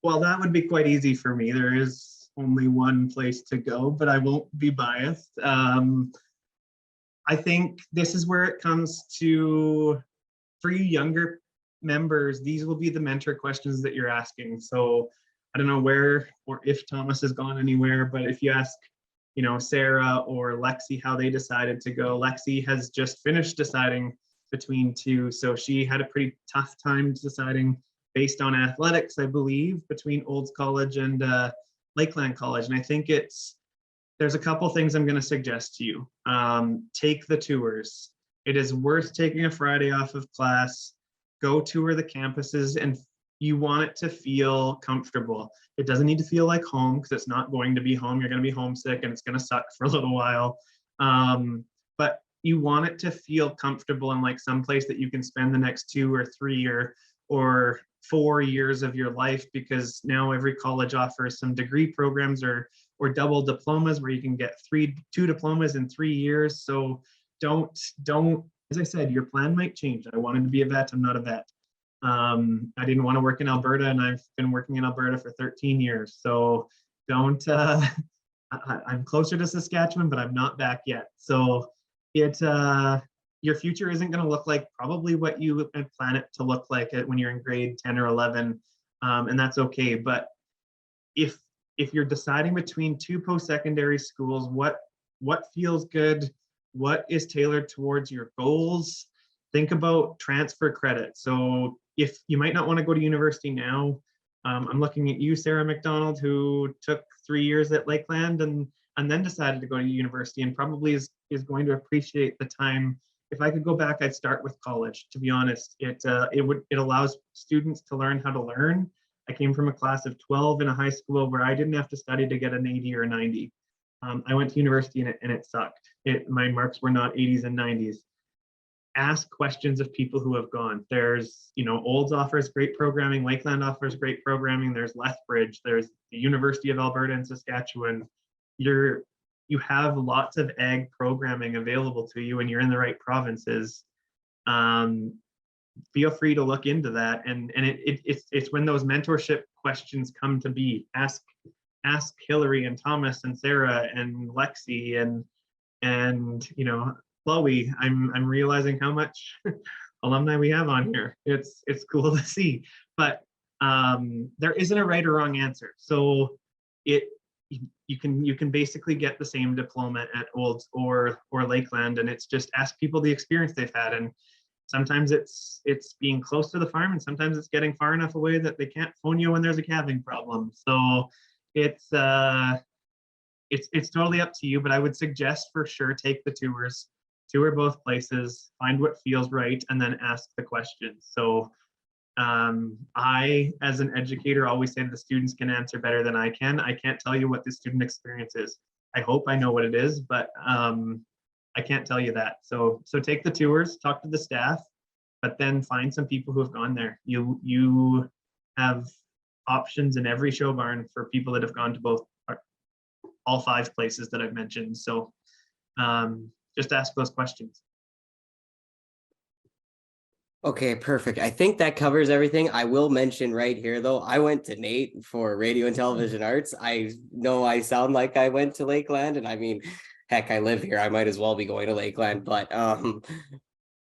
Well, that would be quite easy for me. There is only one place to go, but I won't be biased. I think this is where it comes to, for you younger members, these will be the mentor questions that you're asking. So I don't know where or if Thomas has gone anywhere, but if you ask, Sarah or Lexi how they decided to go, Lexi has just finished deciding between 2. So she had a pretty tough time deciding based on athletics, I believe, between Olds College and Lakeland College. And I think there's a couple things I'm going to suggest to you. Take the tours. It is worth taking a Friday off of class, go tour the campuses, and you want it to feel comfortable. It doesn't need to feel like home, because it's not going to be home. You're going to be homesick and it's going to suck for a little while. But you want it to feel comfortable and like someplace that you can spend the next 2 or 3 or 4 years of your life, because now every college offers some degree programs or double diplomas where you can get 2 diplomas in 3 years. So don't, as I said, your plan might change. I wanted to be a vet. I'm not a vet. I didn't want to work in Alberta, and I've been working in Alberta for 13 years. So don't, I'm closer to Saskatchewan, but I'm not back yet. So your future isn't going to look like probably what you plan it to look like when you're in grade 10 or 11. And that's okay. But if you're deciding between 2 post-secondary schools, what feels good, what is tailored towards your goals, think about transfer credit. So if you might not want to go to university now, I'm looking at you, Sarah McDonald, who took 3 years at Lakeland and then decided to go to university, and probably is going to appreciate the time. If I could go back, I'd start with college. To be honest, it allows students to learn how to learn. I came from a class of 12 in a high school where I didn't have to study to get an 80 or a 90. I went to university and it sucked. My marks were not 80s and 90s. Ask questions of people who have gone. There's, Olds offers great programming, Lakeland offers great programming, there's Lethbridge, there's the University of Alberta in Saskatchewan. You have lots of ag programming available to you, and you're in the right provinces. Feel free to look into that, and it's when those mentorship questions come to be. Ask Hillary and Thomas and Sarah and Lexi and Chloe. I'm realizing how much alumni we have on here. It's cool to see, but there isn't a right or wrong answer. So you can basically get the same diploma at Olds or Lakeland, and it's just ask people the experience they've had. And sometimes it's being close to the farm, and sometimes it's getting far enough away that they can't phone you when there's a calving problem. So it's totally up to you, but I would suggest for sure take the tours, tour both places, find what feels right, and then ask the questions. So I, as an educator, always say the students can answer better than I can. I can't tell you what the student experience is. I hope I know what it is, but I can't tell you that. So take the tours, talk to the staff, but then find some people who have gone there. You have options in every show barn for people that have gone to all 5 places that I've mentioned. So just ask those questions.
Okay, perfect. I think that covers everything. I will mention right here, though, I went to Nate for radio and television arts. I know I sound like I went to Lakeland, and I mean, heck, I live here. I might as well be going to Lakeland. But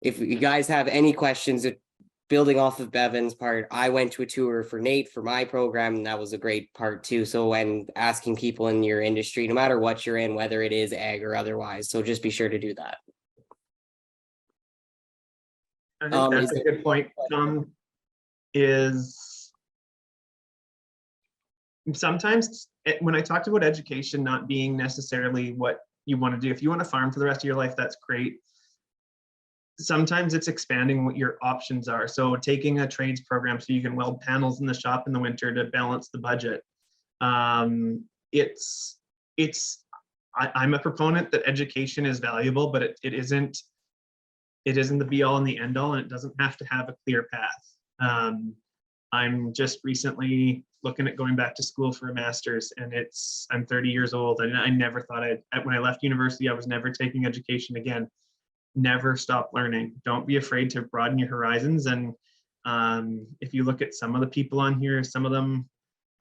if you guys have any questions, building off of Bevan's part, I went to a tour for Nate for my program, and that was a great part too. So when asking people in your industry, no matter what you're in, whether it is ag or otherwise, so just be sure to do that.
I think that's a good point, Tom, is sometimes when I talked about education not being necessarily what you want to do, if you want to farm for the rest of your life, that's great. Sometimes it's expanding what your options are. So taking a trades program so you can weld panels in the shop in the winter to balance the budget. I'm a proponent that education is valuable, but it isn't the be all and the end all, and it doesn't have to have a clear path. I'm just recently looking at going back to school for a master's, and I'm 30 years old, and I never thought when I left university, I was never taking education again. Never stop learning. Don't be afraid to broaden your horizons. And if you look at some of the people on here, some of them,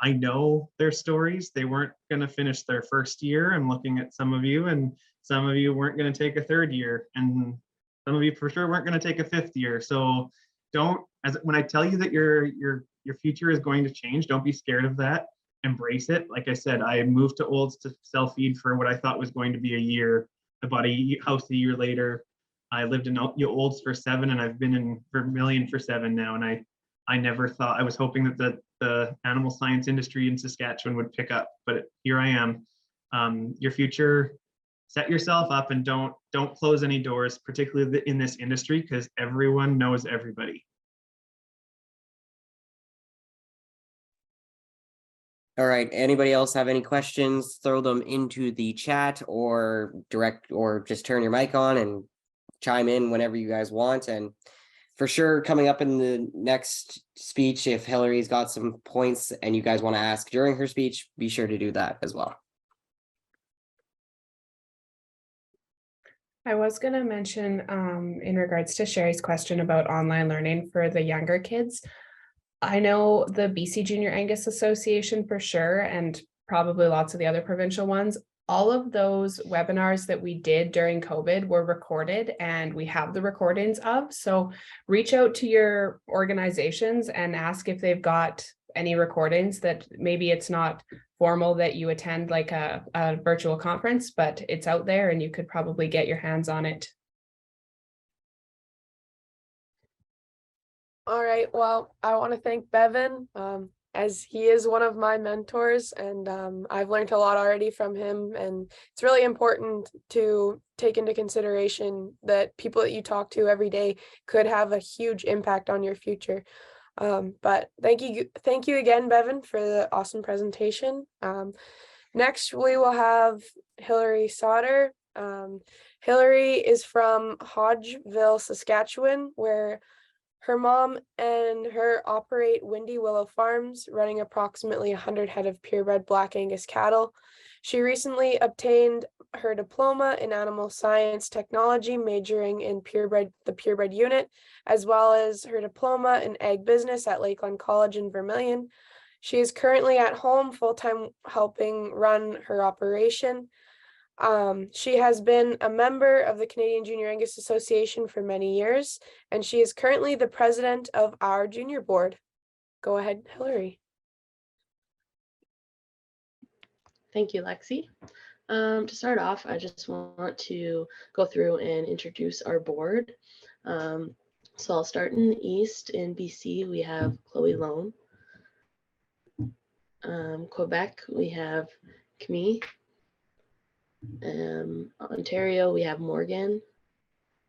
I know their stories. They weren't going to finish their first year. I'm looking at some of you, and some of you weren't going to take a third year, and some of you for sure weren't going to take a 5th year. So when I tell you that your future is going to change, don't be scared of that. Embrace it. Like I said, I moved to Olds to sell feed for what I thought was going to be a year. I bought a house a year later. I lived in Olds for 7, and I've been in Vermilion for 7 now. And I never thought, I was hoping that the animal science industry in Saskatchewan would pick up, but here I am. Your future, set yourself up and don't close any doors, particularly in this industry, because everyone knows everybody.
All right, anybody else have any questions? Throw them into the chat or just turn your mic on and chime in whenever you guys want. And for sure, coming up in the next speech, if Hillary's got some points and you guys want to ask during her speech, be sure to do that as well.
I was going to mention in regards to Sherry's question about online learning for the younger kids. I know the BC Junior Angus Association for sure, and probably lots of the other provincial ones. All of those webinars that we did during COVID were recorded and we have the recordings of. So reach out to your organizations and ask if they've got any recordings that maybe it's not formal that you attend like a virtual conference, but it's out there and you could probably get your hands on it.
All right, well, I want to thank Bevan, as he is one of my mentors, and I've learned a lot already from him, and it's really important to take into consideration that people that you talk to every day could have a huge impact on your future. But thank you again, Bevan, for the awesome presentation. Next, we will have Hillary Sauter. Hillary is from Hodgeville, Saskatchewan, where her mom and her operate Windy Willow Farms, running approximately 100 head of purebred Black Angus cattle. She recently obtained her diploma in animal science technology, majoring in the purebred unit, as well as her diploma in ag business at Lakeland College in Vermilion. She is currently at home full-time helping run her operation. She has been a member of the Canadian Junior Angus Association for many years, and she is currently the president of our junior board. Go ahead, Hillary.
Thank you, Lexi. To start off, I just want to go through and introduce our board. So I'll start in the east. In BC, we have Chloe Lone. Quebec, we have Camille. Ontario, we have Morgan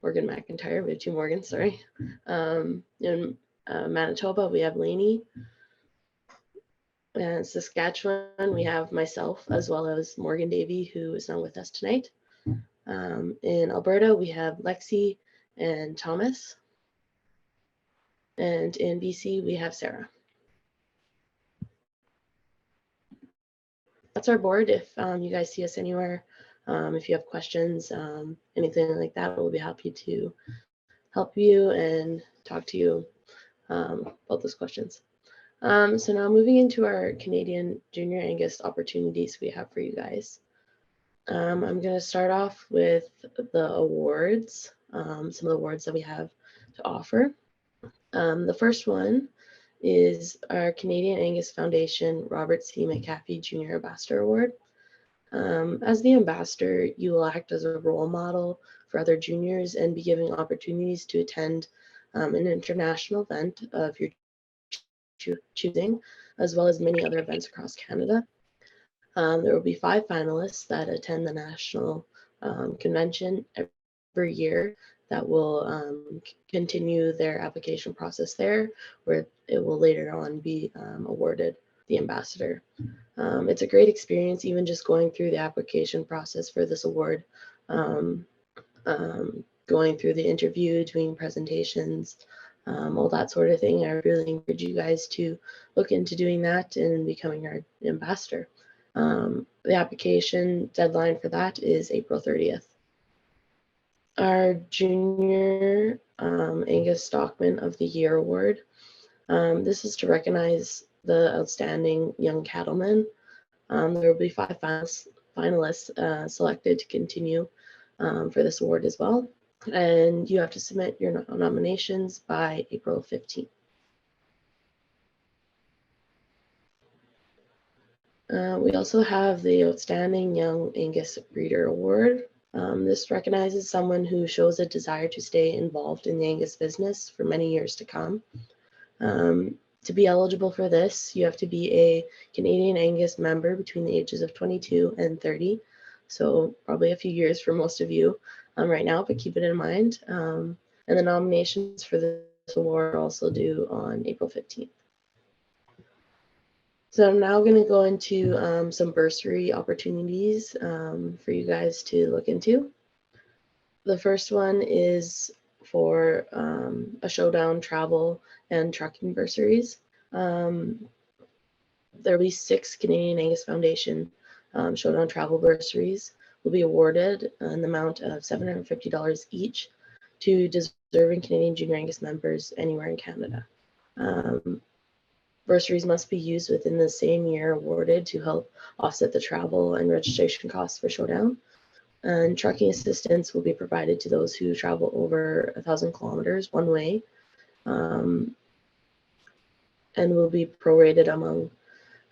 McIntyre. We have two Morgans, sorry. In Manitoba, we have Lainey. And Saskatchewan, we have myself as well as Morgan Davey, who is not with us tonight. In Alberta, we have Lexi and Thomas. And in BC, we have Sarah. That's our board. If you guys see us anywhere, if you have questions, anything like that, we'll be happy to help you and talk to you about those questions. So now moving into our Canadian Junior Angus opportunities we have for you guys. I'm going to start off with the awards, some of the awards that we have to offer. The first one is our Canadian Angus Foundation Robert C. McAfee Junior Ambassador Award. As the ambassador, you will act as a role model for other juniors and be given opportunities to attend an international event of your choosing, as well as many other events across Canada. There will be 5 finalists that attend the national convention every year that will continue their application process there, where it will later on be awarded the ambassador. It's a great experience, even just going through the application process for this award, going through the interview, doing presentations, all that sort of thing. I really encourage you guys to look into doing that and becoming our ambassador. The application deadline for that is April 30th. Our Junior Angus Stockman of the Year Award. This is to recognize the outstanding young cattlemen. There will be 5 finalists selected to continue for this award as well. And you have to submit your nominations by April 15th. We also have the Outstanding Young Angus Breeder Award. This recognizes someone who shows a desire to stay involved in the Angus business for many years to come. To be eligible for this, you have to be a Canadian Angus member between the ages of 22 and 30. So probably a few years for most of you right now, but keep it in mind. And the nominations for this award are also due on April 15th. So I'm now going to go into some bursary opportunities for you guys to look into. The first one is for a showdown travel and trucking bursaries. There will be 6 Canadian Angus Foundation showdown travel bursaries will be awarded an amount of $750 each to deserving Canadian Junior Angus members anywhere in Canada. Bursaries must be used within the same year awarded to help offset the travel and registration costs for showdown. And trucking assistance will be provided to those who travel over 1,000 kilometers one way, and will be prorated among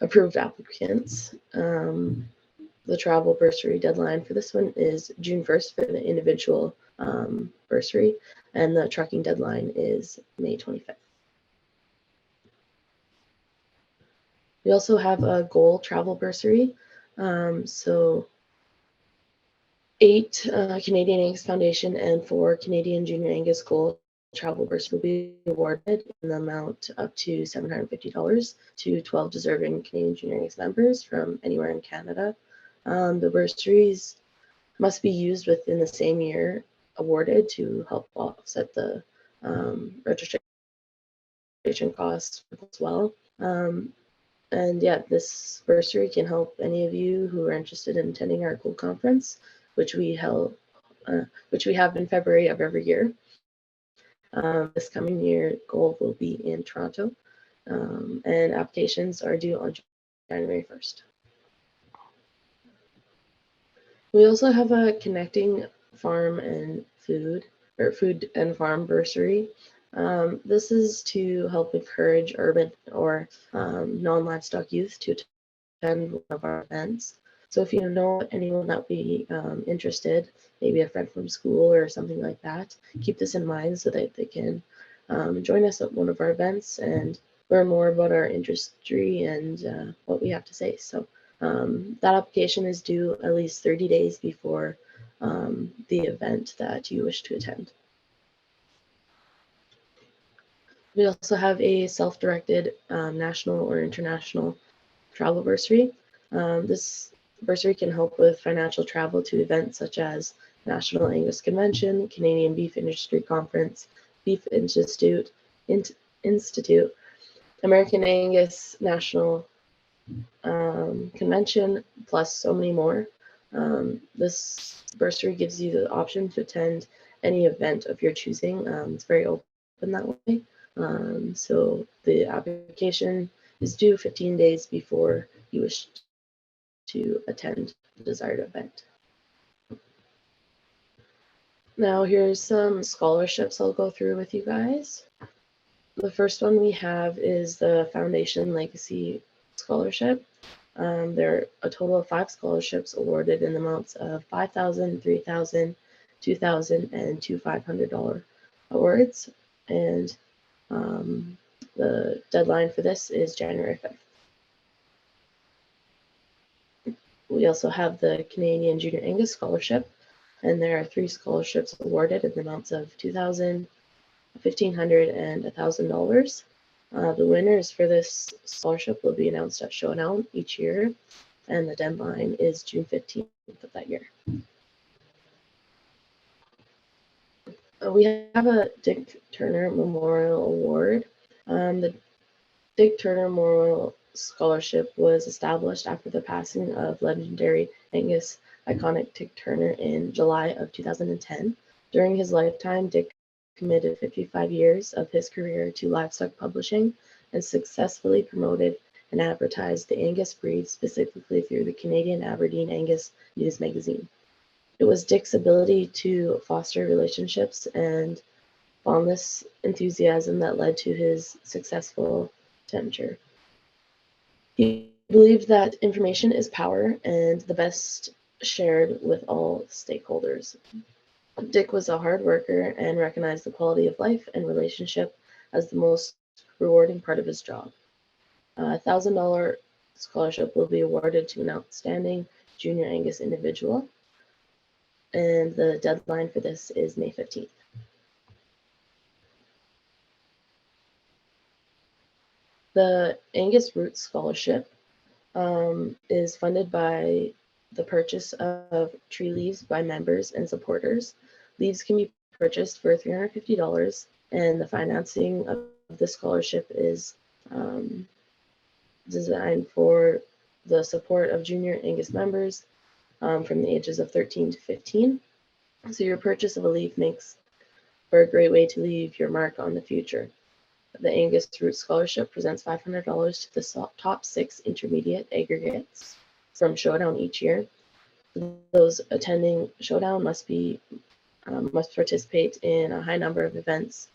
approved applicants. The travel bursary deadline for this one is June 1st for the individual bursary, and the trucking deadline is May 25th. We also have a goal travel bursary. So 8 Canadian Angus Foundation and 4 Canadian Junior Angus Gold travel bursaries will be awarded in the amount up to $750 to 12 deserving Canadian Junior Angus members from anywhere in Canada. The bursaries must be used within the same year awarded to help offset the registration costs as well. And yeah, this bursary can help any of you who are interested in attending our Gold Conference, which we have in February of every year. This coming year, Gold will be in Toronto, and applications are due on January 1st. We also have a Connecting Farm and Food and Farm bursary. This is to help encourage urban or non-livestock youth to attend one of our events. So if you know anyone that would be interested, maybe a friend from school or something like that, keep this in mind so that they can join us at one of our events and learn more about our industry and what we have to say. So that application is due at least 30 days before the event that you wish to attend. We also have a self-directed national or international travel bursary. This bursary can help with financial travel to events such as National Angus Convention, Canadian Beef Industry Conference, Beef Institute, American Angus National Convention, plus so many more. This bursary gives you the option to attend any event of your choosing. It's very open that way. So the application is due 15 days before you wish to attend the desired event. Now here's some scholarships I'll go through with you guys. The first one we have is the Foundation Legacy Scholarship. There are a total of 5 scholarships awarded in amounts of $5,000, $3,000, $2,000, and two $500 awards. And the deadline for this is January 5th. We also have the Canadian Junior Angus Scholarship, and there are 3 scholarships awarded in the amounts of $2,000, $1,500, and $1,000. The winners for this scholarship will be announced at Showdown each year, and the deadline is June 15th of that year. We have a Dick Turner Memorial Award. The Dick Turner Memorial Scholarship was established after the passing of legendary Angus iconic Dick Turner in July of 2010. During his lifetime, Dick committed 55 years of his career to livestock publishing and successfully promoted and advertised the Angus breed specifically through the Canadian Aberdeen Angus News magazine. It was Dick's ability to foster relationships and boundless enthusiasm that led to his successful tenure. He believed that information is power and the best shared with all stakeholders. Dick was a hard worker and recognized the quality of life and relationship as the most rewarding part of his job. A $1,000 scholarship will be awarded to an outstanding junior Angus individual, and the deadline for this is May 15th. The Angus Roots Scholarship is funded by the purchase of tree leaves by members and supporters. Leaves can be purchased for $350, and the financing of the scholarship is designed for the support of junior Angus members from the ages of 13 to 15. So your purchase of a leaf makes for a great way to leave your mark on the future. The Angus Roots Scholarship presents $500 to the top 6 intermediate aggregates from Showdown each year. Those attending Showdown must participate in a high number of events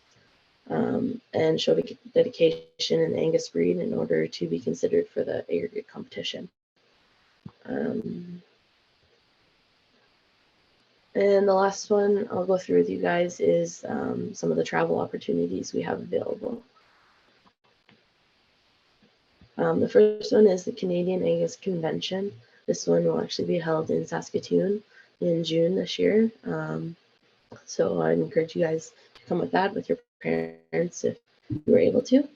and show dedication in the Angus breed in order to be considered for the aggregate competition. And the last one I'll go through with you guys is some of the travel opportunities we have available. The first one is the Canadian Angus Convention. This one will actually be held in Saskatoon in June this year. So I'd encourage you guys to come with that with your parents if you were able to.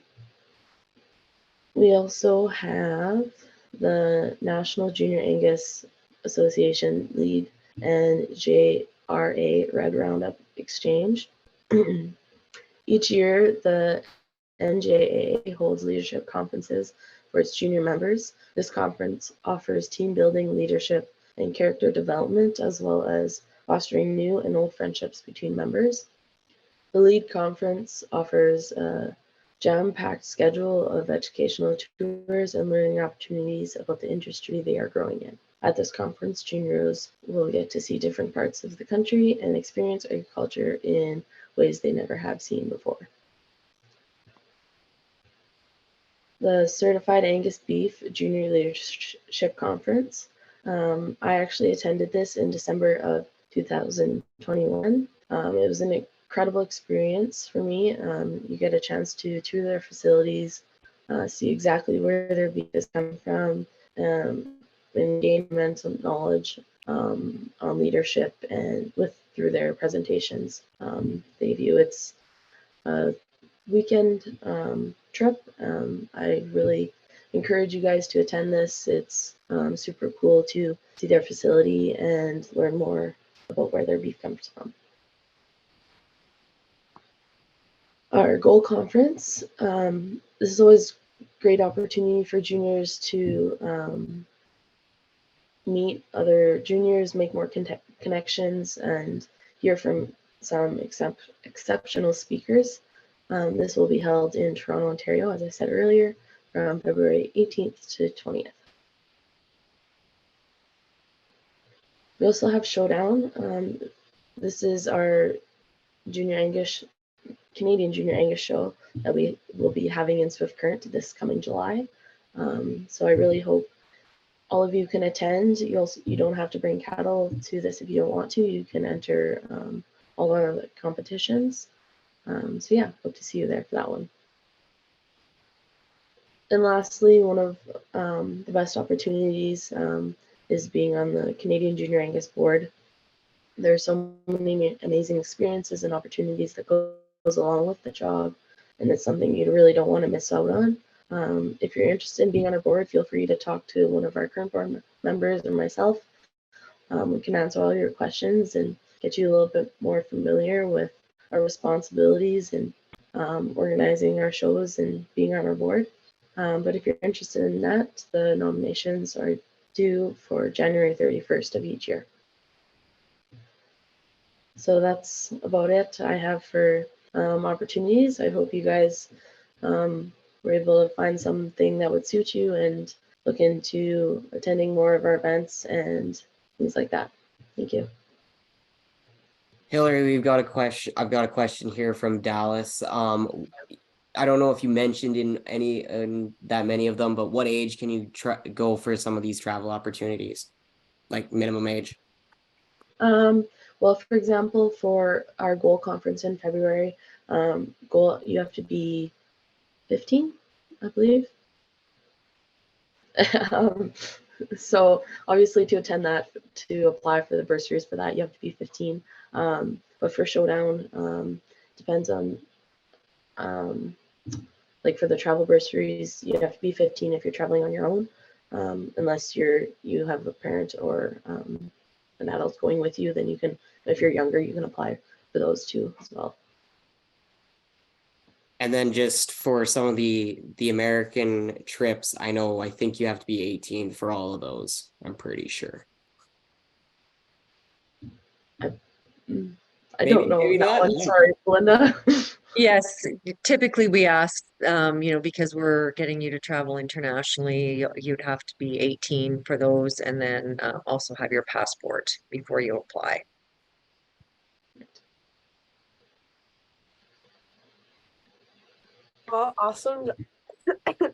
We also have the National Junior Angus Association Lead and JRA Red Roundup Exchange. Each year, the NJA holds leadership conferences for its junior members. This conference offers team building, leadership, and character development, as well as fostering new and old friendships between members. The LEAD conference offers a jam-packed schedule of educational tours and learning opportunities about the industry they are growing in. At this conference, juniors will get to see different parts of the country and experience agriculture in ways they never have seen before. The Certified Angus Beef Junior Leadership Conference. I actually attended this in December of 2021. It was an incredible experience for me. You get a chance to tour their facilities, see exactly where their beef is coming from, and gain mental knowledge on leadership and through their presentations they view. It's a weekend trip. I really encourage you guys to attend this. It's super cool to see their facility and learn more about where their beef comes from. Our goal conference. This is always a great opportunity for juniors to meet other juniors, make more connections, and hear from some exceptional speakers. This will be held in Toronto, Ontario, as I said earlier, from February 18th to 20th. We also have Showdown. This is our Canadian Junior Angus show that we will be having in Swift Current this coming July. So I really hope all of you can attend. You don't have to bring cattle to this if you don't want to. You can enter all our other competitions. So yeah, hope to see you there for that one. And lastly, one of the best opportunities is being on the Canadian Junior Angus board. There are so many amazing experiences and opportunities that goes along with the job, and it's something you really don't want to miss out on. If you're interested in being on our board, feel free to talk to one of our current board members or myself. We can answer all your questions and get you a little bit more familiar with our responsibilities and organizing our shows and being on our board. But if you're interested in that, the nominations are due for January 31st of each year. So that's about it I have for opportunities. I hope you guys were able to find something that would suit you and look into attending more of our events and things like that. Thank you.
Hillary, we've got a question. I've got a question here from Dallas. I don't know if you mentioned in that many of them, but what age can you go for some of these travel opportunities, like minimum age?
Well, for example, for our goal conference in February, you have to be 15, I believe. um, so obviously to attend that, to apply for the bursaries for that, you have to be 15. But for Showdown, depends on, like for the travel bursaries, you have to be 15 if you're traveling on your own, unless you have a parent or an adult going with you. Then you can, if you're younger, you can apply for those too as well.
And then just for some of the American trips, I think you have to be 18 for all of those. I'm pretty sure.
I
Maybe-
don't know
maybe
that
not.
one.
Yeah.
Sorry, Belinda.
Yes, typically we ask, because we're getting you to travel internationally, you'd have to be 18 for those, and then also have your passport before you apply.
Well, awesome.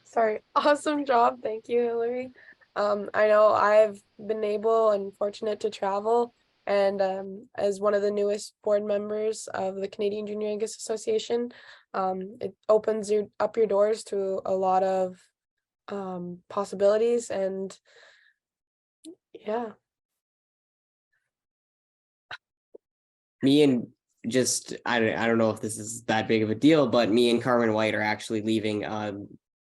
Sorry, awesome job. Thank you, Hillary. I know I've been able and fortunate to travel, and as one of the newest board members of the Canadian Junior Angus Association, it opens up your doors to a lot of possibilities, and yeah.
Me and just I don't know if this is that big of a deal, but me and Carmen White are actually leaving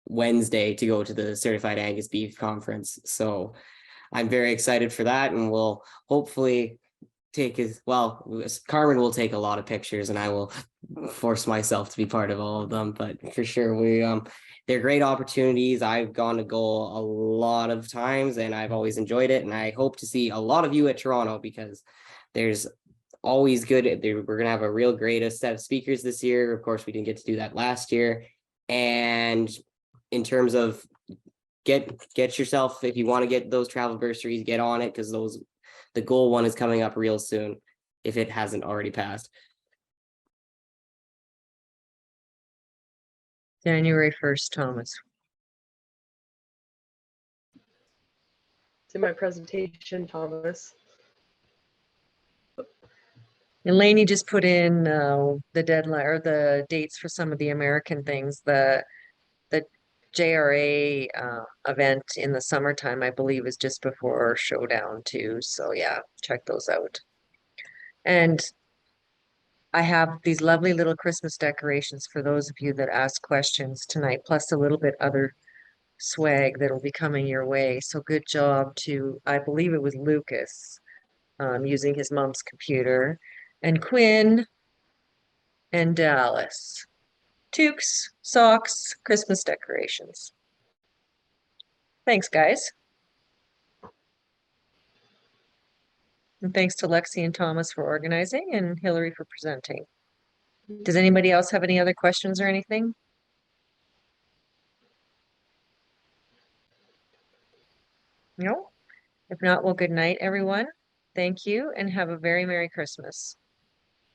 Wednesday to go to the Certified Angus Beef Conference. So I'm very excited for that, and we'll hopefully Carmen will take a lot of pictures, and I will force myself to be part of all of them. But for sure, they're great opportunities. I've gone to Goal a lot of times, and I've always enjoyed it. And I hope to see a lot of you at Toronto, because there's always good. We're gonna have a real great set of speakers this year. Of course, we didn't get to do that last year. And in terms of get yourself, if you want to get those travel bursaries, get on it, because the Goal one is coming up real soon, if it hasn't already passed.
January 1st, Thomas.
It's in my presentation, Thomas.
Elaine just put in the deadline or the dates for some of the American things. The JRA event in the summertime, I believe, is just before Showdown too. So yeah, check those out. And I have these lovely little Christmas decorations for those of you that ask questions tonight, plus a little bit other swag that'll be coming your way. So good job to, I believe it was Lucas, using his mom's computer, and Quinn and Dallas. Toques, socks, Christmas decorations. Thanks, guys. And thanks to Lexi and Thomas for organizing and Hillary for presenting. Does anybody else have any other questions or anything? No? If not, well, good night, everyone. Thank you and have a very Merry Christmas.